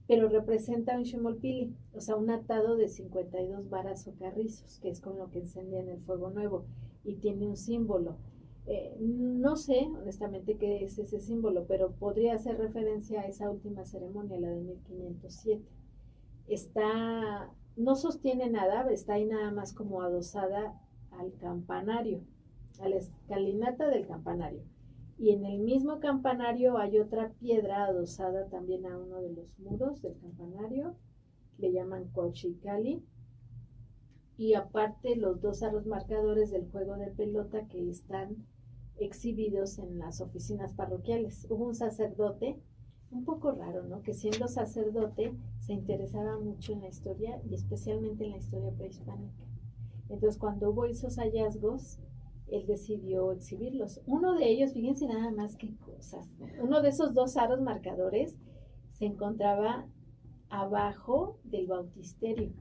pero representa un Shumolpili, o sea, un atado de 52 varas o carrizos, que es con lo que encendían el fuego nuevo, y tiene un símbolo. No sé honestamente qué es ese símbolo, pero podría hacer referencia a esa última ceremonia, la de 1507. No sostiene nada, está ahí nada más como adosada al campanario, a la escalinata del campanario. Y en el mismo campanario hay otra piedra adosada también a uno de los muros del campanario, le llaman Cuauchicali. Y aparte los 2 aros marcadores del juego de pelota que están exhibidos en las oficinas parroquiales. Hubo un sacerdote, un poco raro, ¿no? Que siendo sacerdote se interesaba mucho en la historia y especialmente en la historia prehispánica. Entonces cuando hubo esos hallazgos, él decidió exhibirlos. Uno de ellos, fíjense nada más qué cosas, uno de esos 2 aros marcadores se encontraba abajo del bautisterio.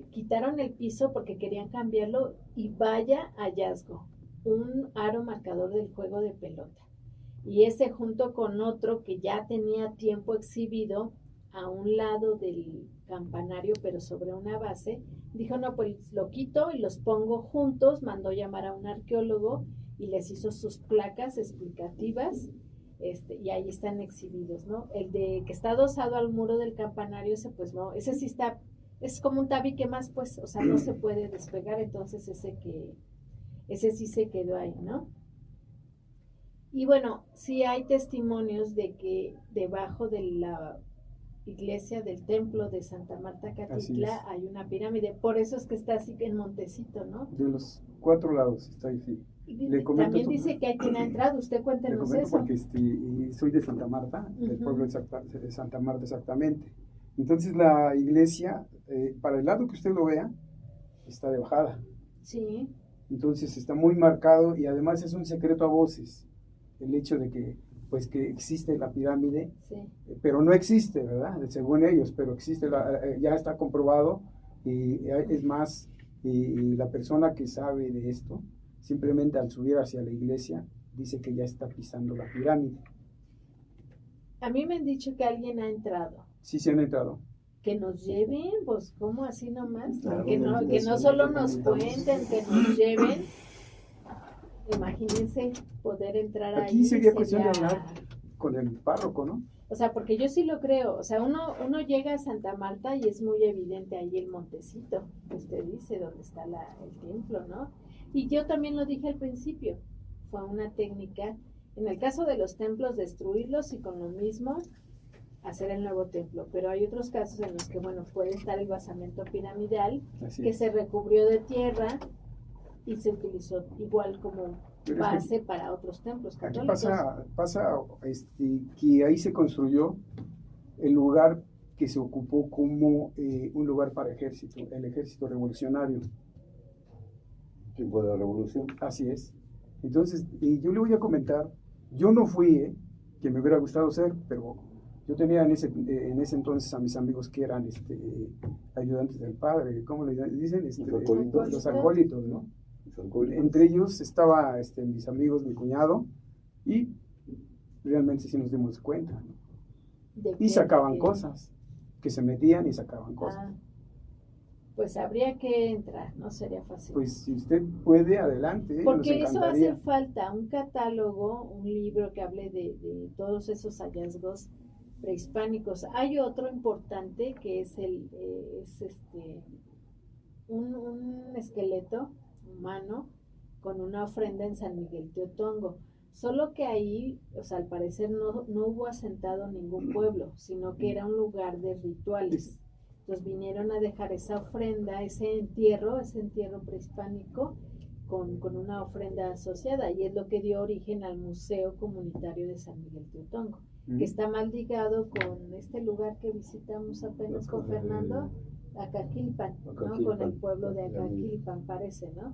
Quitaron el piso porque querían cambiarlo y vaya hallazgo, un aro marcador del juego de pelota. Y ese junto con otro que ya tenía tiempo exhibido a un lado del campanario, pero sobre una base, dijo, no, pues lo quito y los pongo juntos, mandó llamar a un arqueólogo y les hizo sus placas explicativas, y ahí están exhibidos, ¿no? El de que está adosado al muro del campanario, ese pues no, ese sí está, es como un tabique más, pues, o sea, no se puede despegar, entonces ese sí se quedó ahí, ¿no? Y bueno, sí hay testimonios de que debajo de la iglesia del templo de Santa Marta Catitla hay una pirámide, por eso es que está así en Montecito, ¿no? De los 4 lados está ahí, sí. También dice que hay quien ha entrado, usted cuéntenos le comento eso. porque soy de Santa Marta, del pueblo de Santa Marta exactamente. Entonces la iglesia, para el lado que usted lo vea, está de bajada. Sí. Entonces está muy marcado y además es un secreto a voces el hecho de que pues que existe la pirámide, Sí. Pero no existe, ¿verdad? Según ellos, pero existe, ya está comprobado y es más, y la persona que sabe de esto, simplemente al subir hacia la iglesia, dice que ya está pisando la pirámide. A mí me han dicho que alguien ha entrado. Sí, se han entrado. Que nos lleven, pues, ¿cómo así nomás? Claro, que no solo nos cuenten, que nos lleven. Imagínense poder entrar ahí. Aquí sería cuestión de hablar con el párroco, ¿no? O sea, porque yo sí lo creo. O sea, uno llega a Santa Marta y es muy evidente ahí el montecito, que usted dice, donde está el templo, ¿no? Y yo también lo dije al principio. Fue una técnica, en el caso de los templos, destruirlos y con lo mismo hacer el nuevo templo. Pero hay otros casos en los que, bueno, puede estar el basamento piramidal, que se recubrió de tierra y se utilizó igual como base para otros templos católicos. Aquí pasa que ahí se construyó el lugar que se ocupó como un lugar para ejército, el ejército revolucionario. Tiempo de la revolución. Así es. Entonces, yo le voy a comentar, yo no fui, que me hubiera gustado ser, pero yo tenía en ese entonces a mis amigos que eran ayudantes del padre, ¿cómo le dicen? Los acólitos, ¿no? Entre ellos estaba mis amigos, mi cuñado, y realmente sí nos dimos cuenta, ¿no? Y sacaban cosas, que se metían y sacaban cosas. Pues habría que entrar, no sería fácil. Pues si usted puede, adelante. Porque eso hace falta, un catálogo, un libro que hable de todos esos hallazgos prehispánicos. Hay otro importante que es un esqueleto humano con una ofrenda en San Miguel Teotongo. Solo que ahí, o sea, al parecer no hubo asentado ningún pueblo, sino que era un lugar de rituales. Entonces vinieron a dejar esa ofrenda, ese entierro prehispánico con una ofrenda asociada, y es lo que dio origen al Museo Comunitario de San Miguel Teotongo, que está mal ligado con este lugar que visitamos apenas con Fernando, Acaquilpan, ¿no? Con el pueblo de Acaquilpan, parece, ¿no?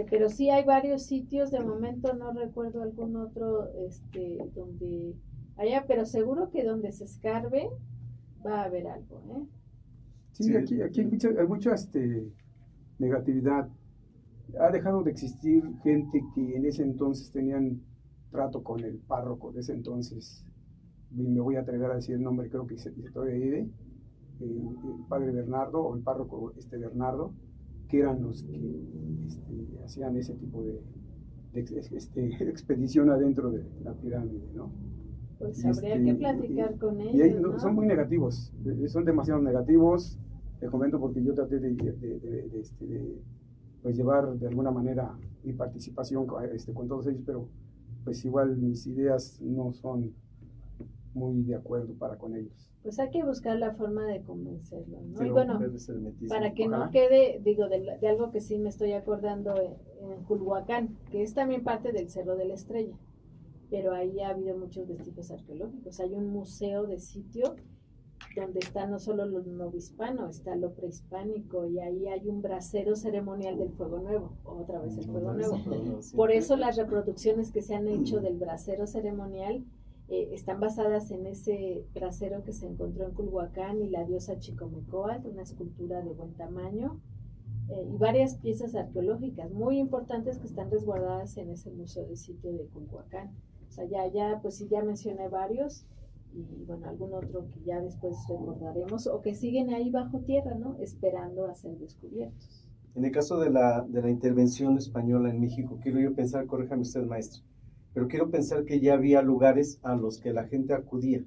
Pero sí hay varios sitios, de momento no recuerdo algún otro donde haya, pero seguro que donde se escarbe va a haber algo, ¿eh? Sí, aquí hay mucha negatividad. Ha dejado de existir gente que en ese entonces tenían trato con el párroco de ese entonces. Y me voy a atrever a decir el nombre, creo que todavía vive, el padre Bernardo o el párroco Bernardo, que eran los que hacían ese tipo de expedición adentro de la pirámide, ¿no? Pues habría que platicar con ellos, y ellos, ¿no? Son muy negativos, son demasiado negativos. Te comento porque yo traté de pues llevar de alguna manera mi participación con todos ellos, pero pues igual mis ideas no son muy de acuerdo con ellos. Pues hay que buscar la forma de convencerlos, ¿no? Pero y bueno, para que no quede, digo, de algo que sí me estoy acordando en Culhuacán, que es también parte del Cerro de la Estrella, pero ahí ha habido muchos vestigios arqueológicos. Hay un museo de sitio donde está no solo lo novohispano, está lo prehispánico, y ahí hay un brasero ceremonial del Fuego Nuevo, otra vez el Fuego Nuevo. Por eso las reproducciones que se han hecho del brasero ceremonial Están basadas en ese brasero que se encontró en Culhuacán y la diosa Chicomecoatl, una escultura de buen tamaño, y varias piezas arqueológicas muy importantes que están resguardadas en ese museo de sitio de Culhuacán. O sea, pues sí, ya mencioné varios, y bueno, algún otro que ya después recordaremos, o que siguen ahí bajo tierra, ¿no? Esperando a ser descubiertos. En el caso de la intervención española en México, quiero yo pensar, corríjame usted, maestra, pero quiero pensar que ya había lugares a los que la gente acudía,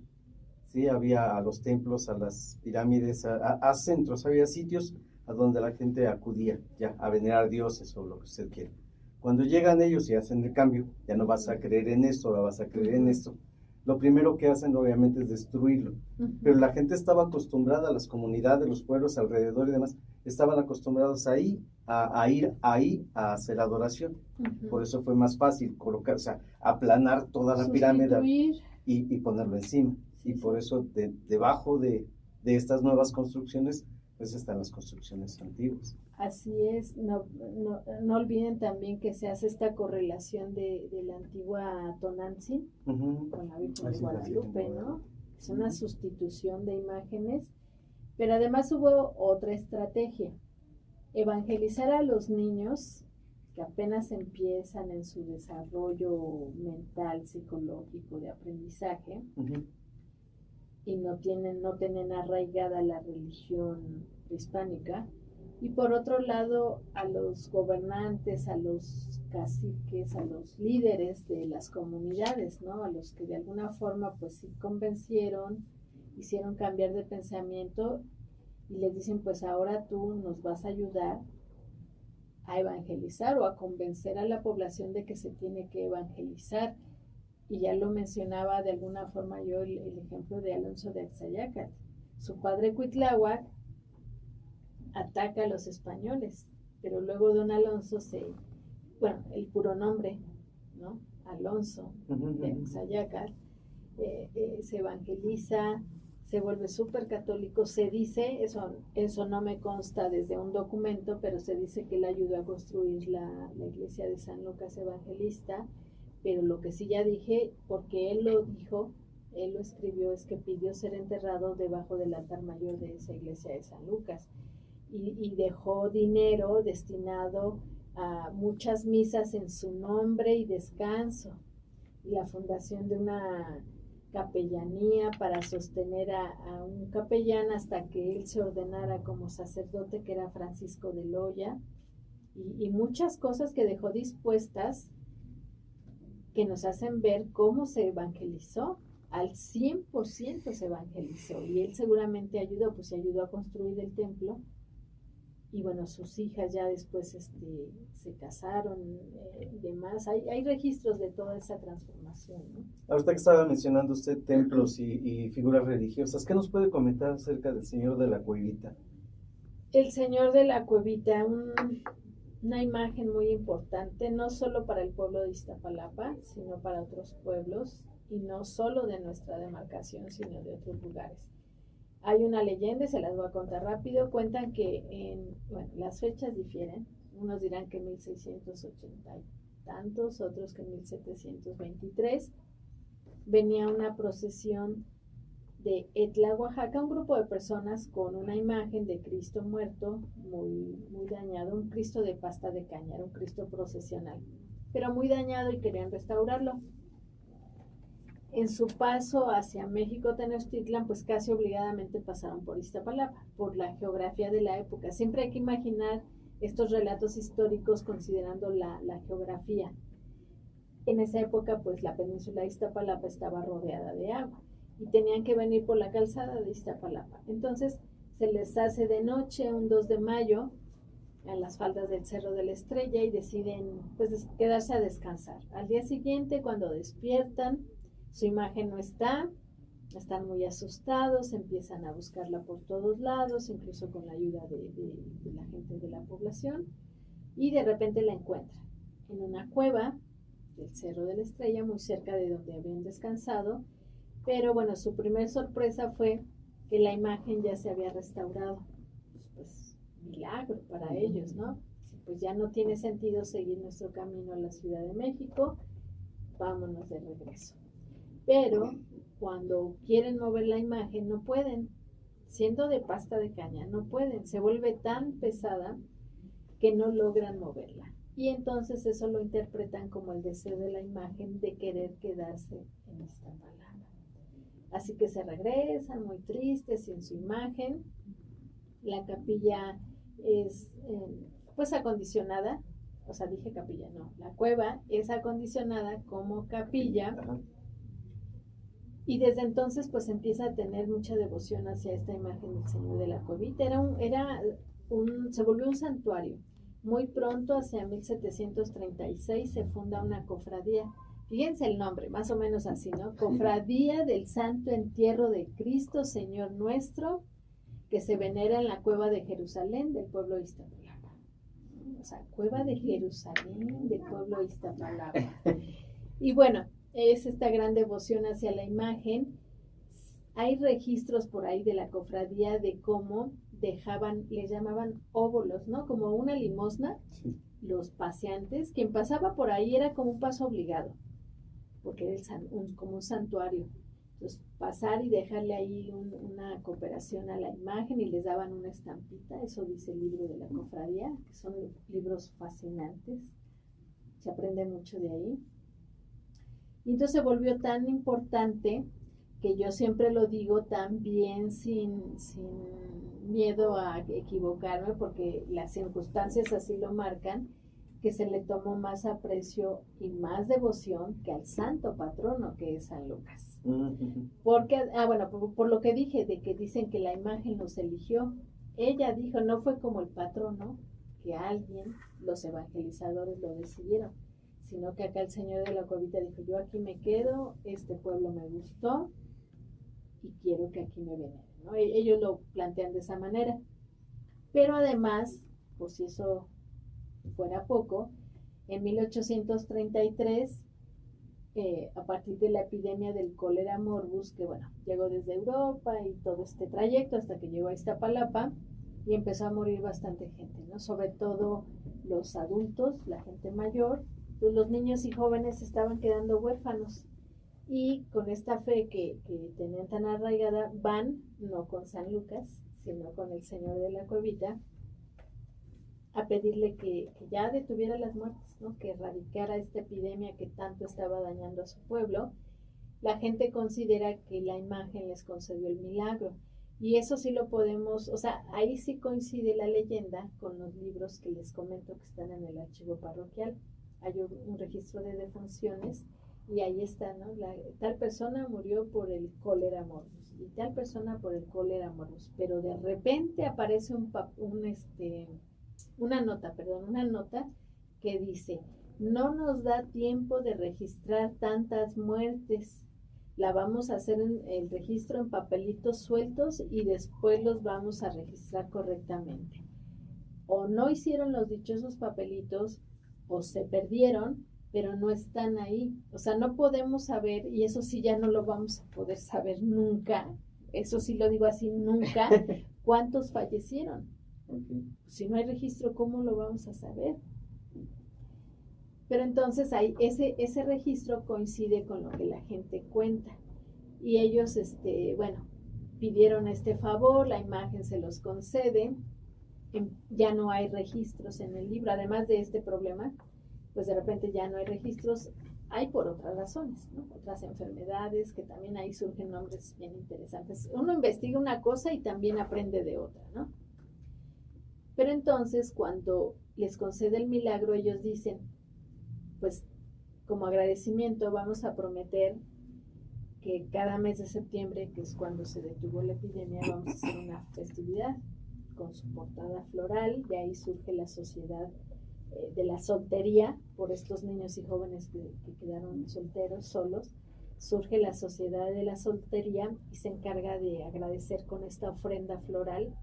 ¿sí? Había a los templos, a las pirámides, a centros, había sitios a donde la gente acudía ya a venerar dioses o lo que usted quiera. Cuando llegan ellos y hacen el cambio, ya no vas a creer en esto, ahora vas a creer en esto. Lo primero que hacen obviamente es destruirlo, pero la gente estaba acostumbrada, las comunidades, los pueblos alrededor y demás, estaban acostumbrados a ir ahí a hacer adoración. Por eso fue más fácil colocar, o sea, aplanar toda la pirámide y ponerlo encima. Y por eso debajo de estas nuevas construcciones, pues están las construcciones antiguas. Así es, no olviden también que se hace esta correlación de la antigua Tonantzin con la Virgen de Guadalupe, ¿no? Es una sustitución de imágenes, pero además hubo otra estrategia: evangelizar a los niños que apenas empiezan en su desarrollo mental, psicológico, de aprendizaje, y no tienen arraigada la religión hispánica. Y por otro lado, a los gobernantes, a los caciques, a los líderes de las comunidades, ¿no? A los que de alguna forma pues sí convencieron, hicieron cambiar de pensamiento, y les dicen, pues ahora tú nos vas a ayudar a evangelizar o a convencer a la población de que se tiene que evangelizar. Y ya lo mencionaba de alguna forma yo el ejemplo de Alonso de Axayácatl. Su padre Cuitláhuac ataca a los españoles, pero luego don Alonso el puro nombre, ¿no? Alonso de Axayácatl, se evangeliza, se vuelve súper católico. Se dice, eso no me consta desde un documento, pero se dice que él ayudó a construir la iglesia de San Lucas Evangelista. Pero lo que sí ya dije, porque él lo dijo, él lo escribió, es que pidió ser enterrado debajo del altar mayor de esa iglesia de San Lucas, y dejó dinero destinado a muchas misas en su nombre y descanso, y la fundación de una capellanía para sostener a un capellán hasta que él se ordenara como sacerdote, que era Francisco de Loya, y muchas cosas que dejó dispuestas, que nos hacen ver cómo se evangelizó. Al 100% se evangelizó, y él seguramente ayudó a construir el templo. Y bueno, sus hijas ya después se casaron y demás. Hay registros de toda esa transformación, ¿no? Ahorita que estaba mencionando usted templos y figuras religiosas, ¿qué nos puede comentar acerca del Señor de la Cuevita? El Señor de la Cuevita, una imagen muy importante, no solo para el pueblo de Iztapalapa, sino para otros pueblos, y no solo de nuestra demarcación, sino de otros lugares. Hay una leyenda, se las voy a contar rápido. Cuentan que las fechas difieren. Unos dirán que 1680 y tantos, otros que 1723. Venía una procesión de Etla, Oaxaca, un grupo de personas con una imagen de Cristo muerto, muy, muy dañado, un Cristo de pasta de caña, era un Cristo procesional, pero muy dañado, y querían restaurarlo. En su paso hacia México Tenochtitlan, pues casi obligadamente pasaron por Iztapalapa, por la geografía de la época. Siempre hay que imaginar estos relatos históricos considerando la geografía. En esa época, pues la península de Iztapalapa estaba rodeada de agua, y tenían que venir por la calzada de Iztapalapa. Entonces se les hace de noche, un 2 de mayo, en las faldas del Cerro de la Estrella, y deciden pues quedarse a descansar. Al día siguiente, cuando despiertan, su imagen no está, están muy asustados, empiezan a buscarla por todos lados, incluso con la ayuda de la gente de la población, y de repente la encuentran en una cueva del Cerro de la Estrella, muy cerca de donde habían descansado. Pero bueno, su primer sorpresa fue que la imagen ya se había restaurado. Pues milagro para ellos, ¿no? Pues ya no tiene sentido seguir nuestro camino a la Ciudad de México, vámonos de regreso. pero cuando quieren mover la imagen no pueden, siendo de pasta de caña, no pueden, se vuelve tan pesada que no logran moverla. Y entonces eso lo interpretan como el deseo de la imagen de querer quedarse en esta palabra. Así que se regresan muy tristes sin su imagen. La capilla es pues acondicionada, o sea, dije capilla, no, la cueva es acondicionada como capilla. Y desde entonces pues empieza a tener mucha devoción hacia esta imagen del Señor de la Cuevita. Se volvió un santuario. Muy pronto, hacia 1736, se funda una cofradía. Fíjense el nombre, más o menos así, ¿no? Cofradía del Santo Entierro de Cristo, Señor nuestro, que se venera en la cueva de Jerusalén del pueblo de Iztapalapa. O sea, cueva de Jerusalén del pueblo de Iztapalapa. Y bueno, es esta gran devoción hacia la imagen. Hay registros por ahí de la cofradía de cómo les llamaban óbolos, ¿no? Como una limosna, sí. Los paseantes, quien pasaba por ahí era como un paso obligado, porque era como un santuario. Entonces, pasar y dejarle ahí una cooperación a la imagen y les daban una estampita, eso dice el libro de la cofradía, que son libros fascinantes, se aprende mucho de ahí. Y entonces se volvió tan importante que yo siempre lo digo también sin miedo a equivocarme, porque las circunstancias así lo marcan, que se le tomó más aprecio y más devoción que al santo patrono, que es San Lucas. Porque, por lo que dije, de que dicen que la imagen los eligió, ella dijo, no fue como el patrono, que alguien, los evangelizadores lo decidieron, sino que acá el Señor de la Cuevita dijo, yo aquí me quedo, este pueblo me gustó, y quiero que aquí me veneren, ¿no? Ellos lo plantean de esa manera. Pero además, por si eso fuera poco, en 1833, a partir de la epidemia del cólera morbus, que llegó desde Europa y todo este trayecto hasta que llegó a Iztapalapa, y empezó a morir bastante gente, ¿no? Sobre todo los adultos, la gente mayor, pues los niños y jóvenes estaban quedando huérfanos. Y con esta fe que tenían tan arraigada, van, no con San Lucas, sino con el Señor de la Cuevita, a pedirle que ya detuviera las muertes, ¿no? Que erradicara esta epidemia que tanto estaba dañando a su pueblo. La gente considera que la imagen les concedió el milagro. Y eso sí lo podemos, o sea, ahí sí coincide la leyenda con los libros que les comento que están en el archivo parroquial. Hay un registro de defunciones. Y ahí está, ¿no? Tal persona murió por el cólera morbus y tal persona por el cólera morbus. Pero de repente aparece una nota que dice, no nos da tiempo de registrar tantas muertes. La vamos a hacer el registro en papelitos sueltos y después los vamos a registrar correctamente. O no hicieron los dichosos papelitos o se perdieron, pero no están ahí. O sea, no podemos saber, y eso sí ya no lo vamos a poder saber nunca, eso sí lo digo así, nunca, cuántos fallecieron. Okay. Si no hay registro, ¿cómo lo vamos a saber? Pero entonces ahí, ese registro coincide con lo que la gente cuenta. Y ellos, pidieron este favor, la imagen se los concede, ya no hay registros en el libro, además de este problema, pues de repente ya no hay registros, hay por otras razones, ¿no? Otras enfermedades, que también ahí surgen nombres bien interesantes. Uno investiga una cosa y también aprende de otra, ¿no? Pero entonces, cuando les concede el milagro, ellos dicen, pues, como agradecimiento, vamos a prometer que cada mes de septiembre, que es cuando se detuvo la epidemia, vamos a hacer una festividad con su portada floral. De ahí surge la sociedad de la soltería, por estos niños y jóvenes que quedaron solteros, solos. Surge la sociedad de la soltería y se encarga de agradecer con esta ofrenda floral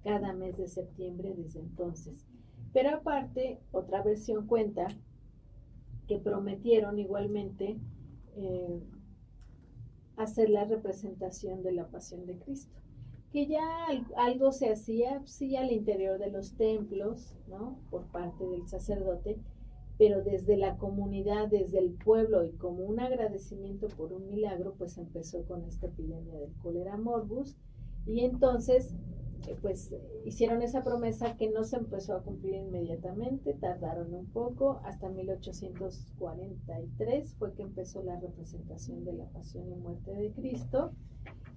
cada mes de septiembre desde entonces. Pero aparte, otra versión cuenta que prometieron igualmente hacer la representación de la Pasión de Cristo, que ya algo se hacía, sí, al interior de los templos, ¿no? Por parte del sacerdote, pero desde la comunidad, desde el pueblo y como un agradecimiento por un milagro, pues empezó con esta epidemia del cólera morbus y entonces pues hicieron esa promesa que no se empezó a cumplir inmediatamente, tardaron un poco, hasta 1843 fue que empezó la representación de la pasión y muerte de Cristo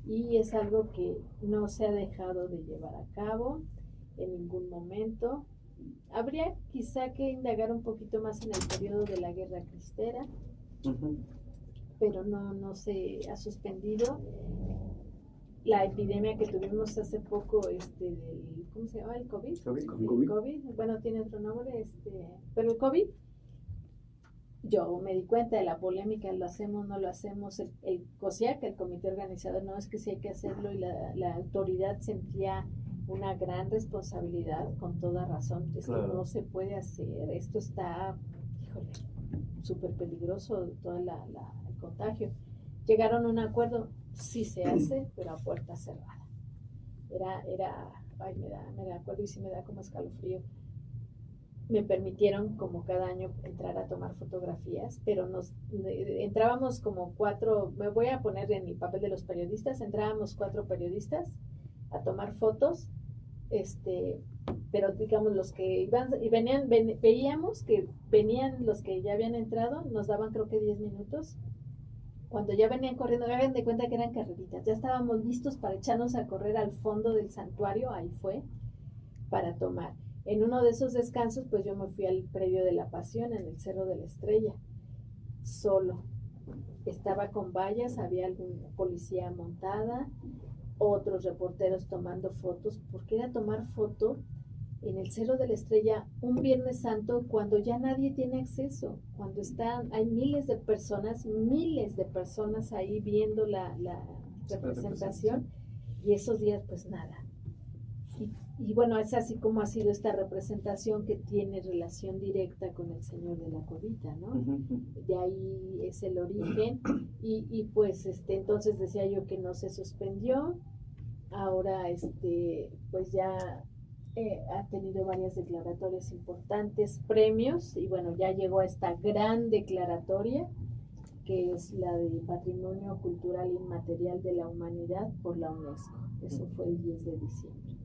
y es algo que no se ha dejado de llevar a cabo en ningún momento. Habría quizá que indagar un poquito más en el periodo de la Guerra Cristera, pero no se ha suspendido. La epidemia que tuvimos hace poco, del, ¿cómo se llama? El COVID. COVID. Bueno, tiene otro nombre, pero el COVID, yo me di cuenta de la polémica, lo hacemos, no lo hacemos, el COSIAC, el comité organizador, no, es que sí hay que hacerlo, y la autoridad sentía una gran responsabilidad, con toda razón, claro. No se puede hacer, esto está, híjole, súper peligroso, todo el contagio. Llegaron a un acuerdo, sí se hace, pero a puerta cerrada. Ay, me da acuerdo y sí me da como escalofrío. Me permitieron, como cada año, entrar a tomar fotografías, pero entrábamos como 4, me voy a poner en el papel de los periodistas, entrábamos 4 periodistas a tomar fotos, pero digamos los que iban y venían, veíamos que venían los que ya habían entrado, nos daban creo que 10 minutos. Cuando ya venían corriendo, hagan de cuenta que eran carreritas, ya estábamos listos para echarnos a correr al fondo del santuario, ahí fue, para tomar. En uno de esos descansos, pues yo me fui al predio de la Pasión, en el Cerro de la Estrella, solo. Estaba con vallas, había alguna policía montada, otros reporteros tomando fotos, porque era tomar foto en el Cerro de la Estrella un Viernes Santo cuando ya nadie tiene acceso, cuando hay miles de personas ahí viendo la representación, y esos días pues nada. Y bueno, es así como ha sido esta representación que tiene relación directa con el Señor de la Cobita, ¿no? De ahí es el origen, y pues entonces decía yo que no se suspendió, ahora pues ya ha tenido varias declaratorias importantes, premios, y bueno, ya llegó a esta gran declaratoria, que es la del Patrimonio Cultural Inmaterial de la Humanidad por la UNESCO. Eso fue el 10 de diciembre.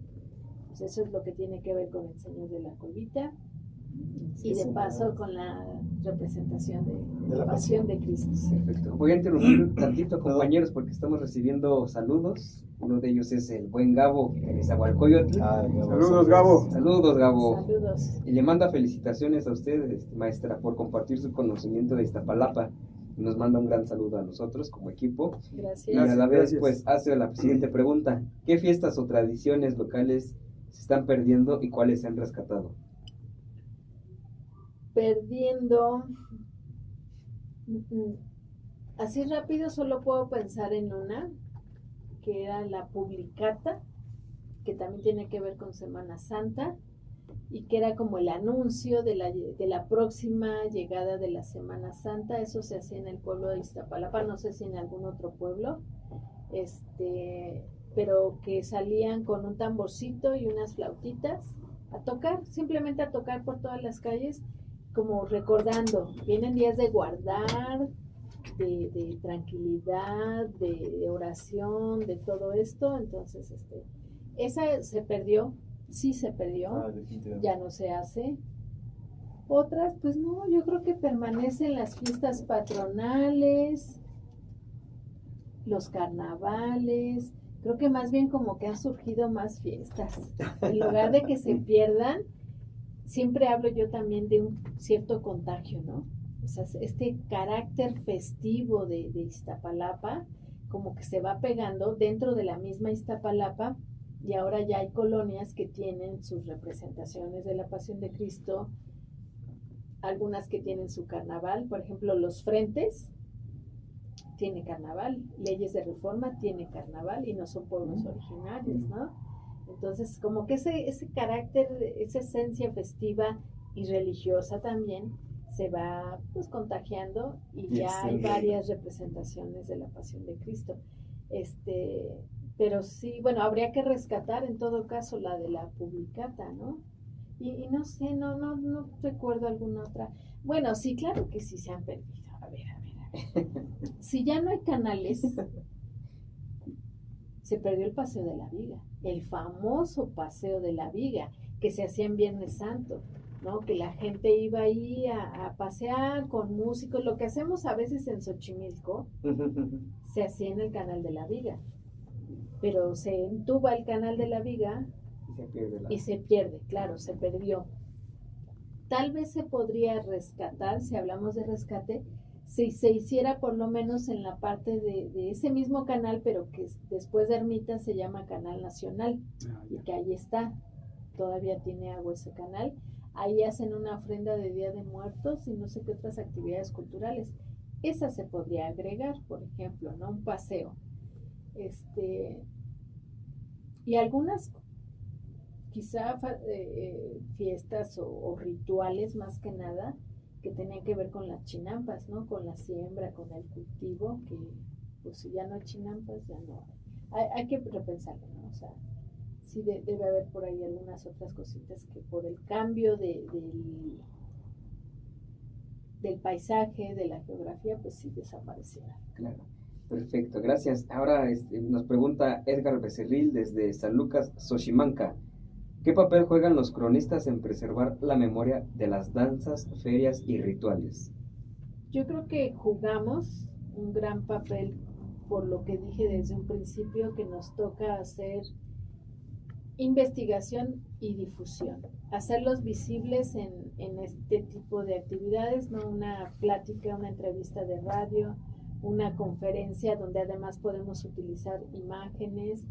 Pues eso es lo que tiene que ver con el Señor de la Colita, y de paso con la representación de la Pasión de Cristo. Perfecto. Voy a interrumpir tantito, compañeros, porque estamos recibiendo saludos. Uno de ellos es el buen Gabo, de Nezahualcóyotl. Saludos, Gabo. Saludos, Gabo. Saludos. Y le manda felicitaciones a usted, maestra, por compartir su conocimiento de Iztapalapa. Y nos manda un gran saludo a nosotros como equipo. Gracias. Y a la vez, Gracias. pues, hace la siguiente pregunta. ¿Qué fiestas o tradiciones locales se están perdiendo y cuáles se han rescatado? Perdiendo. Así rápido solo puedo pensar en una, que era la Publicata, que también tiene que ver con Semana Santa, y que era como el anuncio de la próxima llegada de la Semana Santa. Eso se hacía en el pueblo de Iztapalapa, no sé si en algún otro pueblo, pero que salían con un tamborcito y unas flautitas a tocar, simplemente a tocar por todas las calles, como recordando, vienen días de guardar, de tranquilidad, de oración, de todo esto. Entonces esa se perdió, sí se perdió, ya no se hace. Otras, pues no, yo creo que permanecen las fiestas patronales, los carnavales. Creo que más bien como que han surgido más fiestas, en lugar de que se pierdan. Siempre hablo yo también de un cierto contagio, ¿no? O sea, este carácter festivo de Iztapalapa como que se va pegando dentro de la misma Iztapalapa, y ahora ya hay colonias que tienen sus representaciones de la Pasión de Cristo, algunas que tienen su carnaval, por ejemplo, Los Frentes tiene carnaval, Leyes de Reforma tiene carnaval, y no son pueblos originarios, ¿no? Entonces, como que ese carácter, esa esencia festiva y religiosa también se va pues contagiando, y ya hay varias representaciones de la Pasión de Cristo. Pero sí, bueno, habría que rescatar en todo caso la de la Publicata, ¿no? Y no sé, no recuerdo alguna otra. Bueno, sí, claro que sí se han perdido. A ver. Si ya no hay canales, se perdió el Paseo de la Viga, el famoso Paseo de la Viga, que se hacía en Viernes Santo, ¿no? Que la gente iba ahí a pasear con músicos, lo que hacemos a veces en Xochimilco, se hacía en el Canal de la Viga, pero se entuba el Canal de la Viga y se pierde, claro, se perdió. Tal vez se podría rescatar, si hablamos de rescate, si se hiciera por lo menos en la parte de ese mismo canal, pero que después de Ermita se llama Canal Nacional, y que ahí está, todavía tiene agua ese canal. Ahí hacen una ofrenda de Día de Muertos y no sé qué otras actividades culturales. Esa se podría agregar, por ejemplo, ¿no? Un paseo. Y algunas quizá fiestas o rituales más que nada que tenían que ver con las chinampas, ¿no? Con la siembra, con el cultivo, que pues si ya no hay chinampas, ya no hay que repensarlo, ¿no? O sea, sí debe haber por ahí algunas otras cositas que por el cambio del paisaje, de la geografía, pues sí desaparecieron. Claro, perfecto, gracias. Ahora nos pregunta Edgar Becerril desde San Lucas, Xochimanca. ¿Qué papel juegan los cronistas en preservar la memoria de las danzas, ferias y rituales? Yo creo que jugamos un gran papel, por lo que dije desde un principio, que nos toca hacer investigación y difusión, hacerlos visibles en este tipo de actividades, no una plática, una entrevista de radio, una conferencia donde además podemos utilizar imágenes,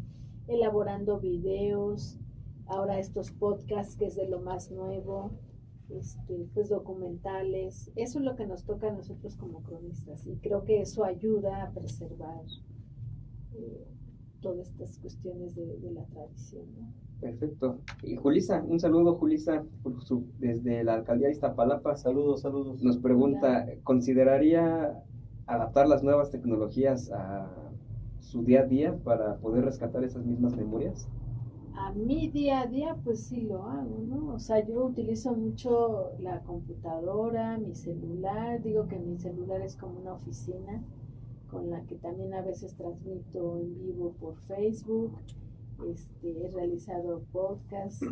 elaborando videos, ahora estos podcasts que es de lo más nuevo, pues documentales. Eso es lo que nos toca a nosotros como cronistas y creo que eso ayuda a preservar todas estas cuestiones de la tradición, ¿no? Perfecto. Y Julisa, un saludo Julisa desde la alcaldía de Iztapalapa. Saludos. Nos pregunta, ¿consideraría adaptar las nuevas tecnologías a su día a día para poder rescatar esas mismas memorias? A mi día a día, pues sí lo hago, ¿no? O sea, yo utilizo mucho la computadora, mi celular, digo que mi celular es como una oficina con la que también a veces transmito en vivo por Facebook, he realizado podcasts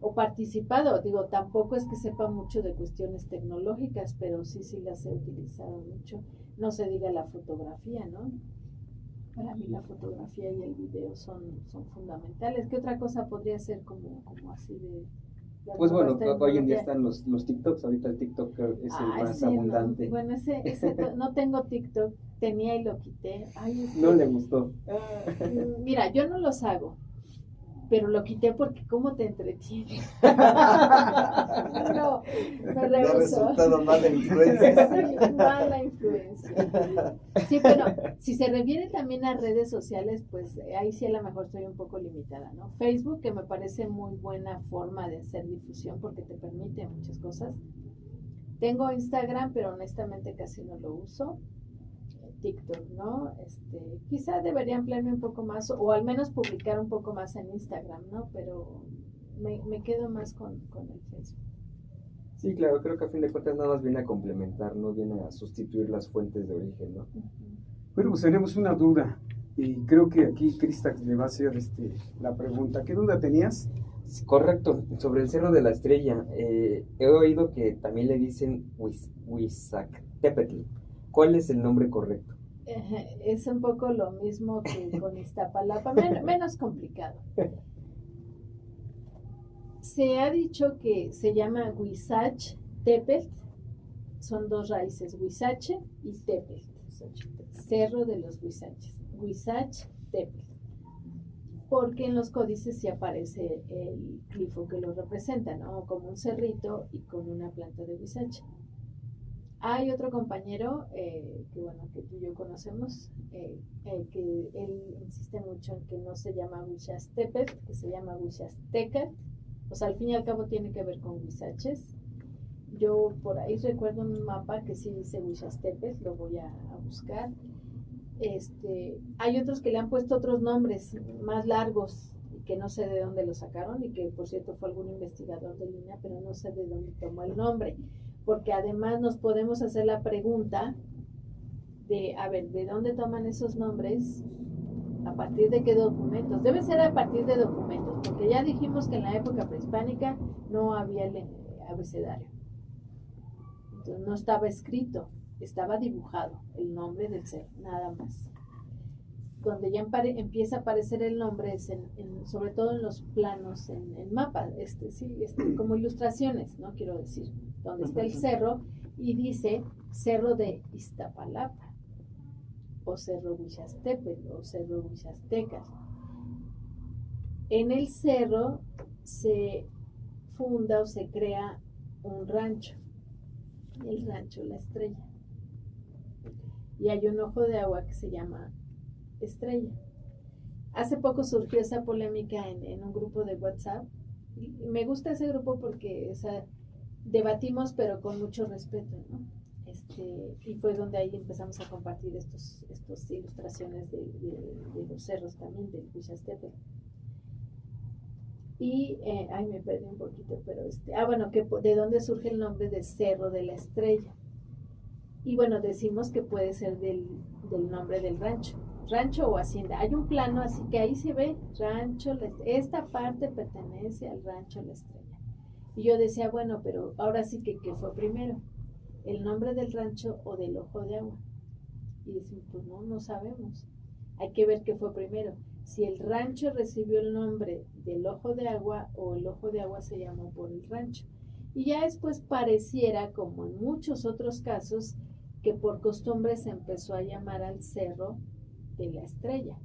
o participado, digo, tampoco es que sepa mucho de cuestiones tecnológicas, pero sí las he utilizado mucho, no se diga la fotografía, ¿no? Para mí la fotografía y el video son fundamentales. ¿Qué otra cosa podría ser como así de... Pues bueno, hoy en día están los TikToks, ahorita el TikTok es el más abundante. No. Bueno, no tengo TikTok, tenía y lo quité. Ay, no le gustó. Mira, yo no los hago, pero lo quité porque cómo te entretiene. No, me rehuso. resultado mala influencia. Sí, mala influencia. Sí, bueno, si se refiere también a redes sociales, pues ahí sí a lo mejor estoy un poco limitada, ¿no? Facebook, que me parece muy buena forma de hacer difusión porque te permite muchas cosas. Tengo Instagram, pero honestamente casi no lo uso. TikTok, ¿no? Quizá debería ampliarme un poco más o al menos publicar un poco más en Instagram, ¿no? Pero me quedo más con el Facebook. Sí, claro, creo que a fin de cuentas nada más viene a complementar, no viene a sustituir las fuentes de origen, ¿no? Bueno, pues tenemos una duda y creo que aquí Crista le va a hacer la pregunta. ¿Qué duda tenías? Correcto, sobre el Cerro de la Estrella, he oído que también le dicen Huizactepetl. ¿Cuál es el nombre correcto? Es un poco lo mismo que con Iztapalapa, menos complicado. Se ha dicho que se llama Huizachtepetl, son dos raíces, Huizache y Tepetl, Cerro de los Huizaches, Huizachtepetl, porque en los códices sí aparece el glifo que lo representa, ¿no? Como un cerrito y con una planta de huizache. Hay otro compañero que tú y yo conocemos, que él insiste mucho en que no se llama Huixastepetl, que se llama Huixastecatl. O sea, al fin y al cabo tiene que ver con huizaches. Yo por ahí recuerdo un mapa que sí dice Huixastepetl, lo voy a buscar. Hay otros que le han puesto otros nombres más largos que no sé de dónde lo sacaron y que por cierto fue algún investigador de línea, pero no sé de dónde tomó el nombre. porque además nos podemos hacer la pregunta de, a ver, ¿de dónde toman esos nombres? ¿A partir de qué documentos? Debe ser a partir de documentos, porque ya dijimos que en la época prehispánica no había el abecedario. Entonces no estaba escrito, estaba dibujado el nombre del ser, nada más. Donde ya empieza a aparecer el nombre es sobre todo en los planos, en mapas, como ilustraciones, ¿no? Quiero decir, donde está el cerro y dice Cerro de Iztapalapa, o Cerro Huixastepetl, o Cerro Huixastecas. En el cerro se funda o se crea un rancho, el rancho La Estrella. Y hay un ojo de agua que se llama Estrella. Hace poco surgió esa polémica en un grupo de WhatsApp. Y me gusta ese grupo porque debatimos, pero con mucho respeto, ¿no? Y fue donde ahí empezamos a compartir estas ilustraciones de los cerros también, del Huixastepetl. Y, me perdí un poquito, pero de dónde surge el nombre de Cerro de la Estrella. Y bueno, decimos que puede ser del nombre del rancho o hacienda. Hay un plano, así que ahí se ve rancho, esta parte pertenece al rancho La Estrella. Y yo decía, bueno, pero ahora sí que ¿qué fue primero? ¿El nombre del rancho o del ojo de agua? Y decimos, pues no sabemos. Hay que ver qué fue primero. Si el rancho recibió el nombre del ojo de agua o el ojo de agua se llamó por el rancho. Y ya después pareciera, como en muchos otros casos, que por costumbre se empezó a llamar al cerro de la Estrella.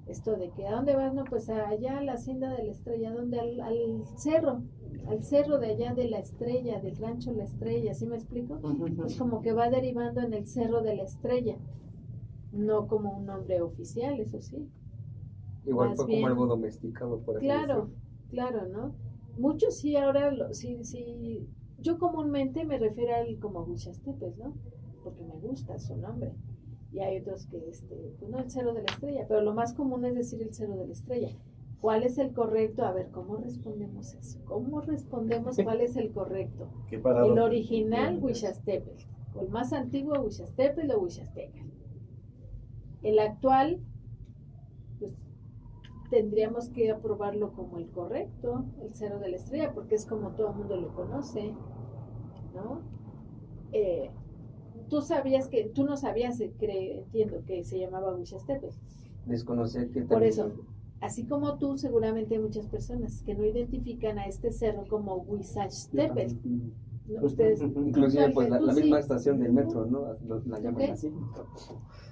Esto de que, ¿a dónde vas? No, pues allá a la hacienda de la Estrella. ¿Dónde? Al cerro de allá de la Estrella, del rancho La Estrella, ¿sí me explico? Es como que va derivando en el cerro de la Estrella, no como un nombre oficial, eso sí. Igual Más fue bien, como algo domesticado, por así decirlo. Claro, ¿no? Muchos sí ahora, sí, yo comúnmente me refiero al como Huixastepetl, ¿no? Porque me gusta su nombre. Y hay otros que, pues no, el Cerro de la Estrella, pero lo más común es decir el Cerro de la Estrella. ¿Cuál es el correcto? A ver, ¿cómo respondemos eso? ¿Cómo respondemos cuál es el correcto? El original Huixastepetl, o el más antiguo Huixastepetl o Huixastecas. El actual, pues tendríamos que aprobarlo como el correcto, el Cerro de la Estrella, porque es como todo el mundo lo conoce, ¿no? Tú no sabías, entiendo, que se llamaba Huixastepetl. Desconocía que Por también... eso, así como tú, seguramente hay muchas personas que no identifican a este cerro como Huixastepetl. Ustedes, Inclusive pues la sí. misma estación del metro, ¿no? La llaman ¿Ok? así.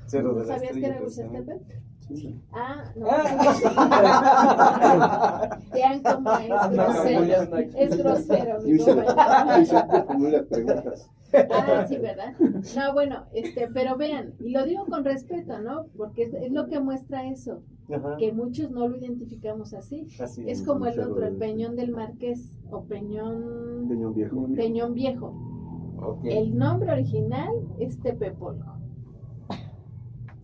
Cerro ¿No de la sabías que Estrella, era Huixastepetl? Sí. No. Vean cómo es grosero. Y siempre formula preguntas. Sí, ¿verdad? No, bueno, pero vean, y lo digo con respeto, ¿no? Porque es lo que muestra eso, Ajá. que muchos no lo identificamos así. Es como el otro, el Peñón del Marqués o Peñón Viejo. Peñón Viejo. Okay. El nombre original es Tepepolco.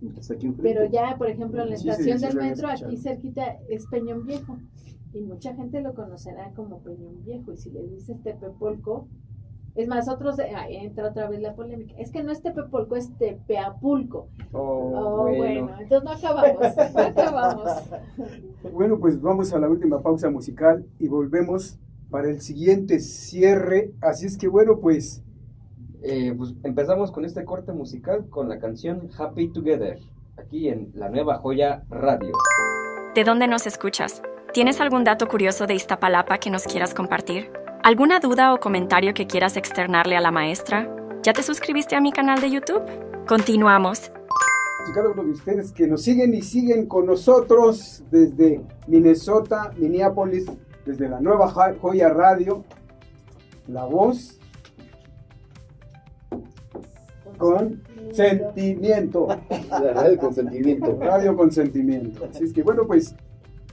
Entonces, aquí enfrente. Pero ya, por ejemplo, en la Sí, estación sí, del lo había metro, escuchado. aquí cerquita es Peñón Viejo. Y mucha gente lo conocerá como Peñón Viejo. Y si le dices Tepepolco, es más, entra otra vez la polémica. Es que no es Tepepolco, es Tepeapulco. Bueno, entonces no acabamos. Bueno, pues vamos a la última pausa musical y volvemos para el siguiente cierre. Así es que bueno, pues Pues empezamos con este corte musical con la canción Happy Together, aquí en La Nueva Joya Radio. ¿De dónde nos escuchas? ¿Tienes algún dato curioso de Iztapalapa que nos quieras compartir? ¿Alguna duda o comentario que quieras externarle a la maestra? ¿Ya te suscribiste a mi canal de YouTube? Continuamos. y cada uno de ustedes que nos siguen y siguen con nosotros desde Minnesota, Minneapolis, desde la Nueva Joya Radio, la voz con sentimiento. La radio con sentimiento. Radio con sentimiento. Así es que bueno, pues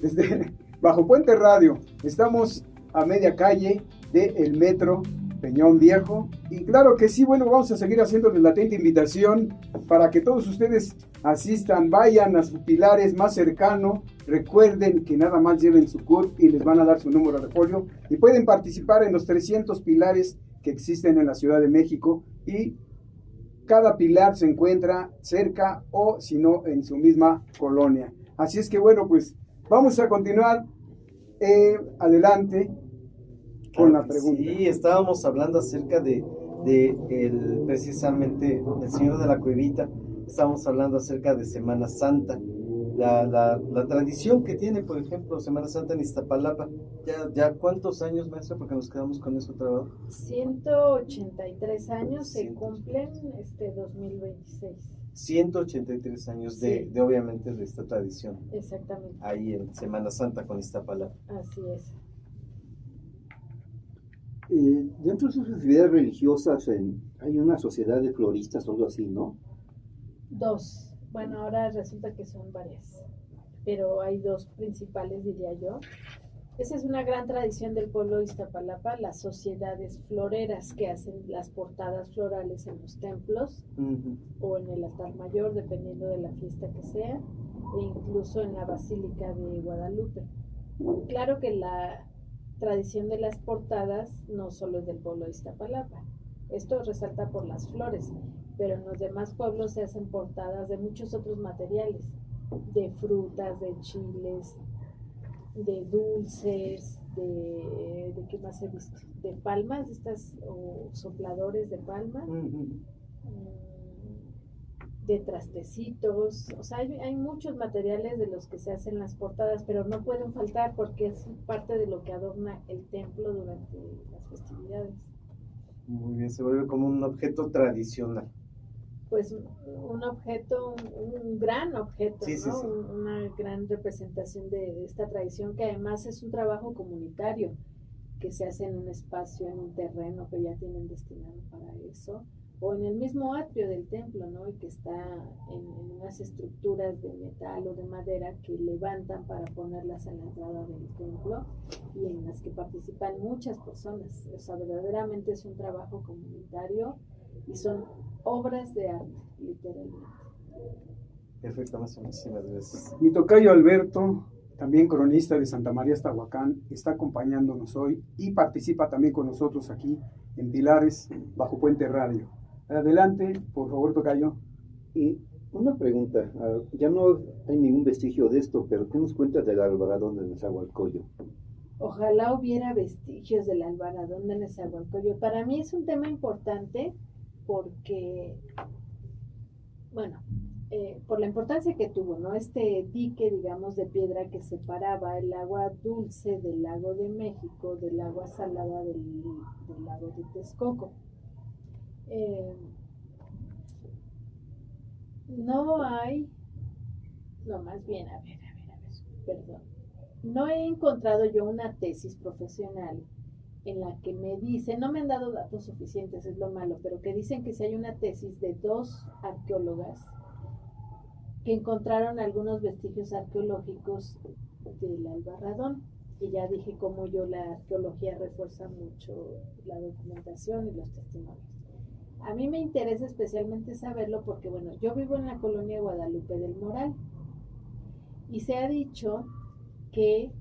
desde Bajo Puente Radio estamos a media calle del metro Peñón Viejo. Y claro que sí, bueno, vamos a seguir haciéndoles la atenta invitación para que todos ustedes asistan, vayan a su pilares más cercano. Recuerden que nada más lleven su CURP y les van a dar su número de folio y pueden participar en los 300 pilares que existen en la Ciudad de México y cada pilar se encuentra cerca o si no en su misma colonia. Así es que bueno, pues vamos a continuar adelante con la pregunta. Sí, estábamos hablando acerca de precisamente el Señor de la Cuevita, estábamos hablando acerca de Semana Santa, la tradición que tiene, por ejemplo, Semana Santa en Iztapalapa. ¿Ya cuántos años, maestra? Porque nos quedamos con eso trabajo. 183 años se cumplen 2026. 183 años de obviamente de esta tradición. Exactamente. Ahí en Semana Santa con Iztapalapa. Así es. Dentro de sus actividades religiosas hay una sociedad de floristas o algo así, ¿no? 2. Bueno, ahora resulta que son varias, pero hay 2 principales, diría yo. Esa es una gran tradición del pueblo de Iztapalapa, las sociedades floreras que hacen las portadas florales en los templos o en el altar mayor, dependiendo de la fiesta que sea, e incluso en la Basílica de Guadalupe. Claro que la tradición de las portadas no solo es del pueblo de Iztapalapa, esto resalta por las flores, pero en los demás pueblos se hacen portadas de muchos otros materiales, de frutas, de chiles, de dulces, de ¿qué más he visto? De palmas, estas o sopladores de palma, de trastecitos, o sea, hay muchos materiales de los que se hacen las portadas, pero no pueden faltar porque es parte de lo que adorna el templo durante las festividades. Muy bien, se vuelve como un objeto tradicional. Pues un objeto, un gran objeto, sí, ¿no? Sí, sí. Una gran representación de esta tradición que además es un trabajo comunitario que se hace en un espacio, en un terreno que ya tienen destinado para eso, o en el mismo atrio del templo, ¿no? Y que está en unas estructuras de metal o de madera que levantan para ponerlas en la entrada del templo y en las que participan muchas personas. O sea, verdaderamente es un trabajo comunitario y son obras de arte, literalmente. Perfecto, muchísimas gracias. Mi tocayo Alberto, también cronista de Santa María Tahuacán, está acompañándonos hoy y participa también con nosotros aquí en Pilares, bajo Puente Radio. Adelante, por favor, tocayo. Y una pregunta, ya no hay ningún vestigio de esto, pero ¿qué nos cuentas del albaradón de Nezahualcóyotl? Ojalá hubiera vestigios del albaradón de Nezahualcóyotl. Para mí es un tema importante porque, bueno, por la importancia que tuvo, ¿no? Este dique, digamos, de piedra que separaba el agua dulce del lago de México del agua salada del lago de Texcoco. No he encontrado yo una tesis profesional en la que me dicen, no me han dado datos suficientes, es lo malo, pero que dicen que si hay una tesis de 2 arqueólogas que encontraron algunos vestigios arqueológicos del Albarradón. Y ya dije cómo la arqueología refuerza mucho la documentación y los testimonios. A mí me interesa especialmente saberlo porque, bueno, yo vivo en la colonia Guadalupe del Moral y se ha dicho que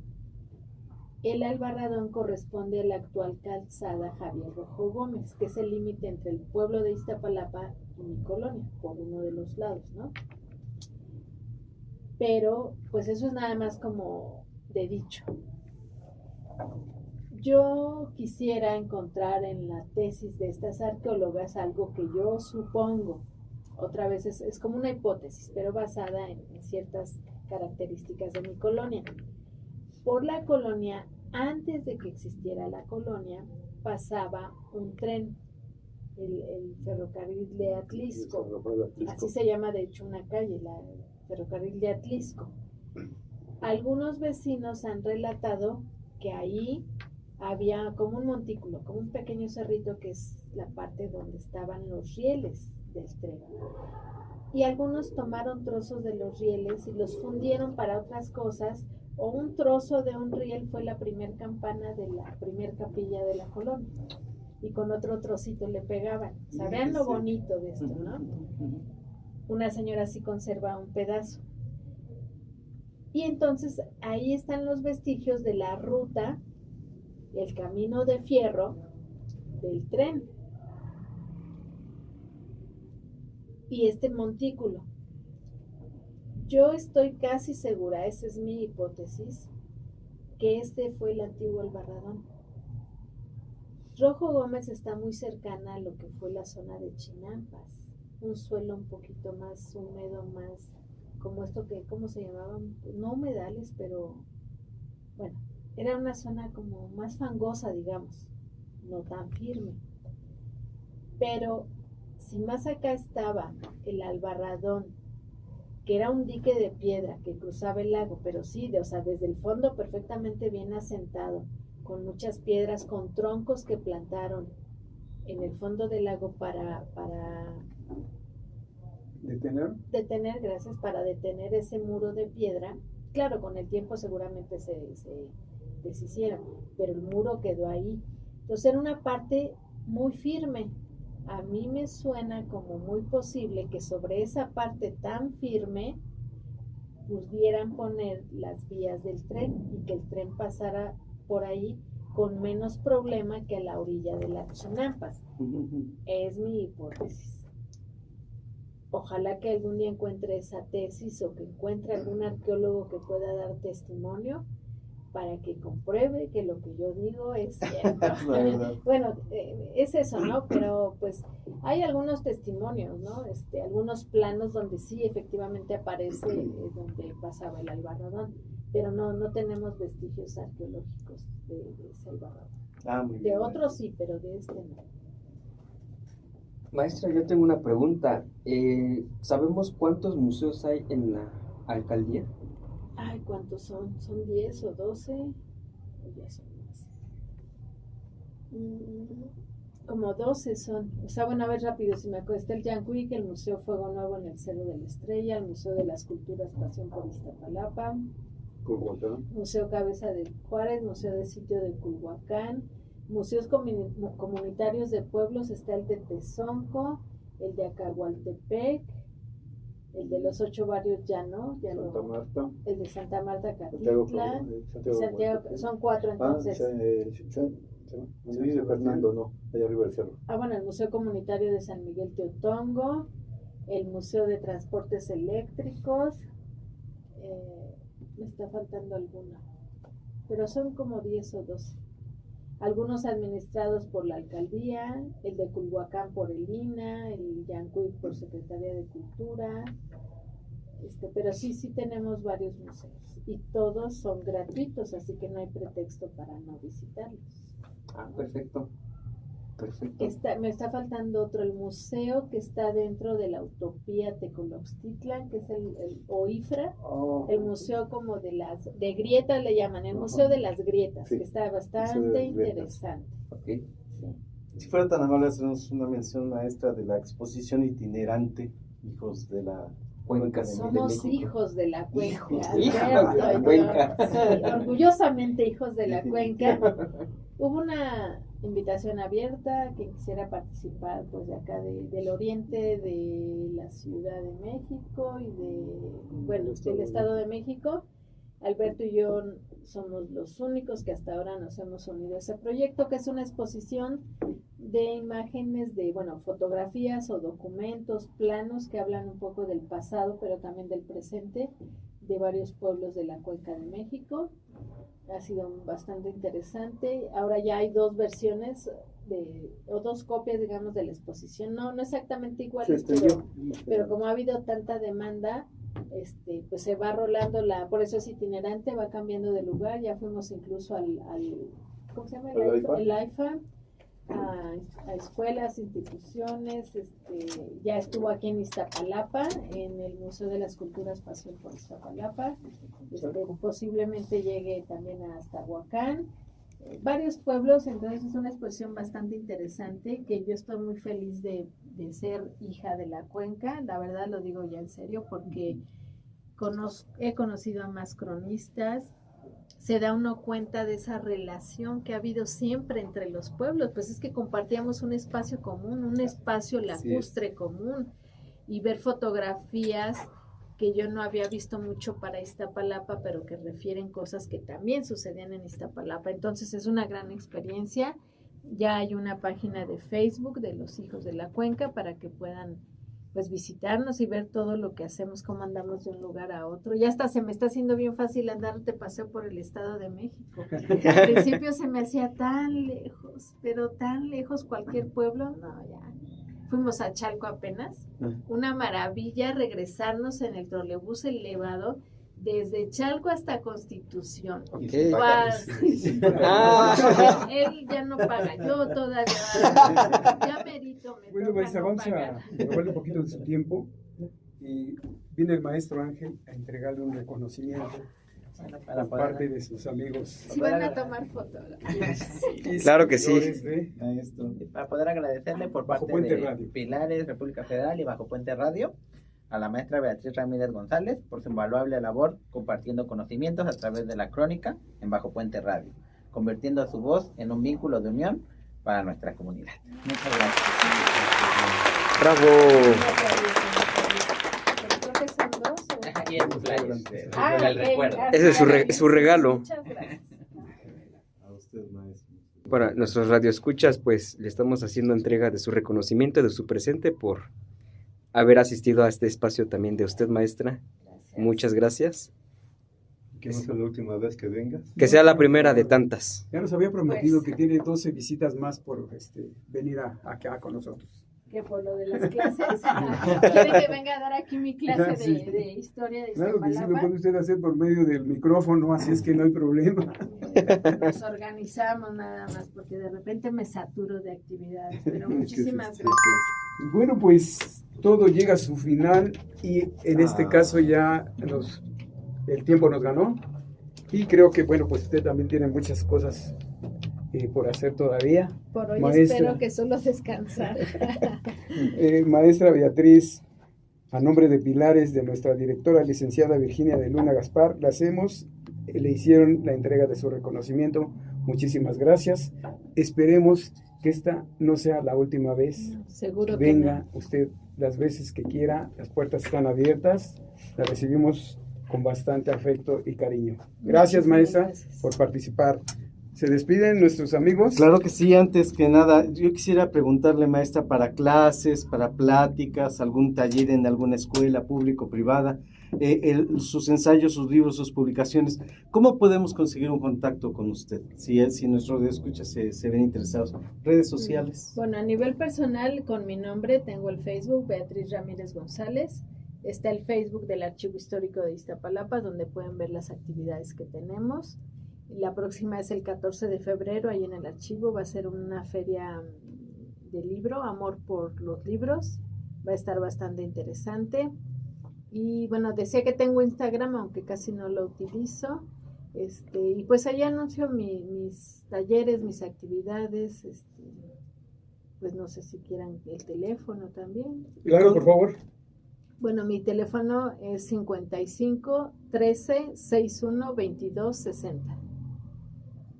el Albarradón corresponde a la actual calzada Javier Rojo Gómez, que es el límite entre el pueblo de Iztapalapa y mi colonia, por uno de los lados, ¿no? Pero, pues eso es nada más como de dicho. Yo quisiera encontrar en la tesis de estas arqueólogas algo que yo supongo, otra vez es como una hipótesis, pero basada en ciertas características de mi colonia. Por la colonia, antes de que existiera la colonia, pasaba un tren, el ferrocarril de Atlisco. Así se llama de hecho una calle, la ferrocarril de Atlisco. Algunos vecinos han relatado que ahí había como un montículo, como un pequeño cerrito que es la parte donde estaban los rieles del tren. Y algunos tomaron trozos de los rieles y los fundieron para otras cosas, o un trozo de un riel fue la primer campana de la primer capilla de la colonia. Y con otro trocito le pegaban. O sea, vean lo bonito de esto, ¿no? Una señora sí conserva un pedazo. Y entonces ahí están los vestigios de la ruta, el camino de fierro del tren. Y este montículo. Yo estoy casi segura, esa es mi hipótesis, que este fue el antiguo Albarradón. Rojo Gómez está muy cercana a lo que fue la zona de Chinampas, un suelo un poquito más húmedo, más como esto que, ¿cómo se llamaban? No humedales, pero bueno, era una zona como más fangosa, digamos, no tan firme. Pero si más acá estaba el Albarradón, que era un dique de piedra que cruzaba el lago, pero sí, o sea, desde el fondo perfectamente bien asentado, con muchas piedras, con troncos que plantaron en el fondo del lago para ¿Detener? gracias, para detener ese muro de piedra. Claro, con el tiempo seguramente se deshicieron, pero el muro quedó ahí. Entonces era una parte muy firme. A mí me suena como muy posible que sobre esa parte tan firme pudieran poner las vías del tren y que el tren pasara por ahí con menos problema que a la orilla de las Chinampas. Es mi hipótesis. Ojalá que algún día encuentre esa tesis o que encuentre algún arqueólogo que pueda dar testimonio para que compruebe que lo que yo digo es cierto. Bueno, es eso, ¿no? Pero pues hay algunos testimonios, ¿no? Algunos planos donde sí efectivamente aparece donde pasaba el Albarradón, pero no tenemos vestigios arqueológicos de ese Albarradón. Muy De bien. otros sí, pero de este no. Maestra, yo tengo una pregunta. ¿Sabemos cuántos museos hay en la alcaldía? Ay, ¿cuántos son? ¿Son 10 o 12? O ya son más. Como 12 son. O sea, bueno, a ver rápido, si me acuerdo. Está el Yanquic, el Museo Fuego Nuevo en el Cerro de la Estrella, el Museo de las Culturas Pasión por Iztapalapa, Museo Cabeza de Juárez, Museo de Sitio de Culhuacán, museos comunitarios de pueblos, está el de Tezonco, el de Acahualtepec, el de los 8 barrios ya no, Santa Marta, el de Santa Marta, Santiago, Catitla, Santiago, son 4 entonces. de Fernando, no, allá arriba del cerro. Bueno, el Museo Comunitario de San Miguel Teotongo, el Museo de Transportes Eléctricos, me está faltando alguno, pero son como 10 o 12. Algunos administrados por la alcaldía, el de Culhuacán por el INA, el Yanquic por Secretaría de Cultura, pero sí tenemos varios museos y todos son gratuitos, así que no hay pretexto para no visitarlos. Perfecto. Me está faltando otro, el museo que está dentro de la Utopía Tecoloxtitlan, que es el OIFRA, el museo como de grietas le llaman, el museo de las grietas, Sí, que está bastante interesante. Okay. Sí. Si fuera tan amable hacernos una mención, maestra, de la exposición itinerante Hijos de la Cuenca de Somos México. hijos de la cuenca. Hijos de la Alberto, cuenca. sí, orgullosamente hijos de la cuenca. Hubo una invitación abierta que quisiera participar pues de acá del oriente de la Ciudad de México y del Estado de México. Alberto y yo somos los únicos que hasta ahora nos hemos unido a ese proyecto, que es una exposición de imágenes de, fotografías o documentos, planos que hablan un poco del pasado, pero también del presente de varios pueblos de la Cuenca de México. Ha sido bastante interesante. Ahora ya hay 2 versiones o 2 copias, digamos, de la exposición. No exactamente iguales, pero como ha habido tanta demanda, pues se va rolando por eso es itinerante, va cambiando de lugar. Ya fuimos incluso al ¿cómo se llama? El AIFA, a escuelas, instituciones, ya estuvo aquí en Iztapalapa, en el Museo de las Culturas Pasión por Iztapalapa, posiblemente llegue también hasta Huacán, varios pueblos. Entonces es una exposición bastante interesante, que yo estoy muy feliz de ser hija de la cuenca, la verdad lo digo ya en serio, porque he conocido a más cronistas. Se da uno cuenta de esa relación que ha habido siempre entre los pueblos, pues es que compartíamos un espacio común, un espacio lacustre común, y ver fotografías que yo no había visto mucho para Iztapalapa, pero que refieren cosas que también sucedían en Iztapalapa. Entonces es una gran experiencia Ya hay una página de Facebook de los hijos de la cuenca para que puedan pues visitarnos y ver todo lo que hacemos, cómo andamos de un lugar a otro. Ya hasta se me está haciendo bien fácil andar de paseo por el Estado de México. Al principio se me hacía tan lejos, pero tan lejos cualquier pueblo, no, ya. Fuimos a Chalco apenas, una maravilla regresarnos en el trolebús elevado desde Chalco hasta Constitución. Okay. Él ya no paga, yo todavía ya merito. Bueno, maestra, vamos a robarle un poquito de su tiempo y viene el maestro Ángel a entregarle un reconocimiento por parte de sus amigos. Si van a tomar fotografías. Claro que sí. Para poder agradecerle por Bajo parte Puente de Radio. Pilares, República Federal y Bajo Puente Radio, a la maestra Beatriz Ramírez González por su invaluable labor compartiendo conocimientos a través de la crónica en Bajo Puente Radio, convirtiendo su voz en un vínculo de unión para nuestra comunidad. Muchas gracias. ¡Bravo! Creo que son dos. Y el cumpleaños. El recuerdo. Ese es su regalo. Muchas gracias. A usted, maestro. Para nuestros radioescuchas, pues le estamos haciendo entrega de su reconocimiento, de su presente por haber asistido a este espacio también de usted, maestra. Gracias. Muchas gracias. Que no sea la última vez que vengas. Que sea la primera de tantas. Ya nos había prometido Pues, que tiene 12 visitas más por venir acá con nosotros. Que por lo de las clases, quiere que venga a dar aquí mi clase Sí. de historia de Claro que sí, lo Iztapalapa. puede usted hacer por medio del micrófono, así es que no hay problema. Nos organizamos nada más, porque de repente me saturo de actividades, pero muchísimas gracias. Y bueno, pues todo llega a su final y en este caso ya el tiempo nos ganó y creo que bueno, pues usted también tiene muchas cosas por hacer todavía. Por hoy Maestra. espero que solo descansar. Maestra Beatriz, a nombre de Pilares, de nuestra directora licenciada Virginia de Luna Gaspar, le hicieron la entrega de su reconocimiento. Muchísimas gracias. Esperemos que esta no sea la última vez. Seguro que Venga no. usted las veces que quiera, las puertas están abiertas, la recibimos con bastante afecto y cariño. Gracias, Muchísimas maestra, gracias. por participar. ¿Se despiden nuestros amigos? Claro que sí, antes que nada, yo quisiera preguntarle, maestra, para clases, para pláticas, algún taller en alguna escuela pública o privada, sus ensayos, sus libros, sus publicaciones, ¿cómo podemos conseguir un contacto con usted? Si nuestros escuchas se ven interesados. Redes sociales. Bueno, a nivel personal, con mi nombre, tengo el Facebook, Beatriz Ramírez González. Está el Facebook del Archivo Histórico de Iztapalapa, donde pueden ver las actividades que tenemos. La próxima es el 14 de febrero, ahí en el archivo va a ser una feria de libro, Amor por los Libros, va a estar bastante interesante. Y bueno, decía que tengo Instagram, aunque casi no lo utilizo, y pues ahí anuncio mis talleres, mis actividades, pues no sé si quieran el teléfono también. Claro, por favor. Bueno, mi teléfono es 55 13 61 22 60.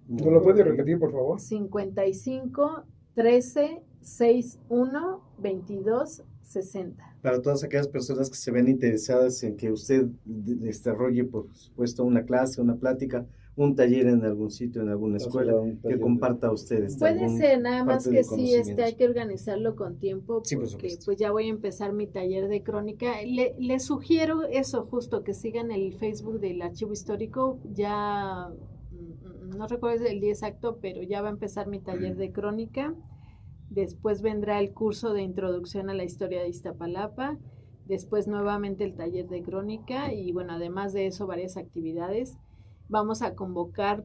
¿No lo puede repetir, por favor? 55 13 61 22 60. Para todas aquellas personas que se ven interesadas en que usted desarrolle, por supuesto, una clase, una plática, un taller en algún sitio, en alguna escuela, que comparta a ustedes. Puede ser, nada más parte que de sí, conocimientos. hay que organizarlo con tiempo, Sí, por porque supuesto. pues ya voy a empezar mi taller de crónica. Le sugiero eso, justo, que sigan el Facebook del Archivo Histórico. Ya no recuerdo el día exacto, pero ya va a empezar mi taller de crónica. Después vendrá el curso de introducción a la historia de Iztapalapa. Después nuevamente el taller de crónica y bueno, además de eso varias actividades. Vamos a convocar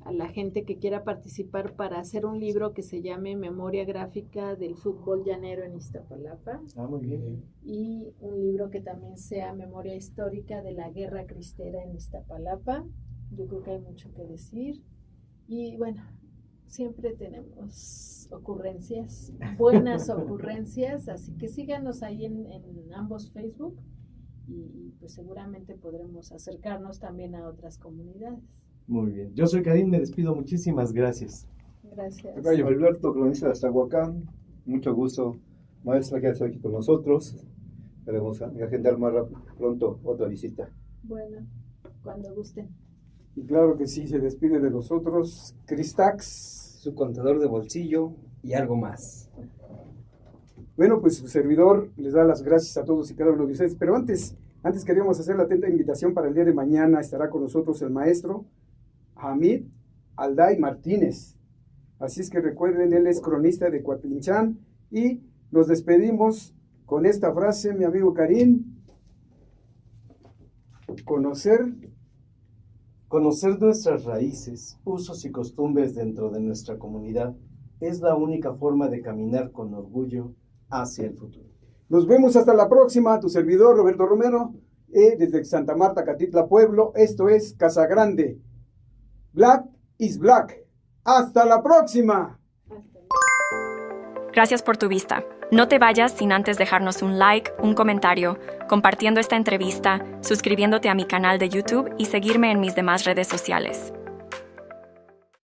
a la gente que quiera participar para hacer un libro que se llame Memoria Gráfica del Fútbol Llanero en Iztapalapa Muy bien. y un libro que también sea Memoria Histórica de la Guerra Cristera en Iztapalapa. Yo creo que hay mucho que decir y bueno, siempre tenemos ocurrencias, buenas ocurrencias, así que síganos ahí en ambos Facebook y pues seguramente podremos acercarnos también a otras comunidades. Muy bien. Yo soy Karim, me despido. Muchísimas gracias. Gracias. Alberto, cronista de Astahuacán, mucho gusto, maestra, que está aquí con nosotros. Queremos agendar más pronto otra visita. Bueno, cuando gusten. Y claro que sí, se despide de nosotros Cristax. su contador de bolsillo y algo más. Bueno, pues su servidor les da las gracias a todos y cada uno de ustedes, pero antes queríamos hacer la atenta invitación para el día de mañana. Estará con nosotros el maestro Hamid Alday Martínez. Así es que recuerden, él es cronista de Coatlinchán, y nos despedimos con esta frase, mi amigo Karim: conocer nuestras raíces, usos y costumbres dentro de nuestra comunidad es la única forma de caminar con orgullo hacia el futuro. Nos vemos hasta la próxima. Tu servidor Roberto Romero, desde Santa Marta, Catitla, Pueblo. Esto es Casa Grande. Black is Black. ¡Hasta la próxima! Gracias por tu vista. No te vayas sin antes dejarnos un like, un comentario, compartiendo esta entrevista, suscribiéndote a mi canal de YouTube y seguirme en mis demás redes sociales.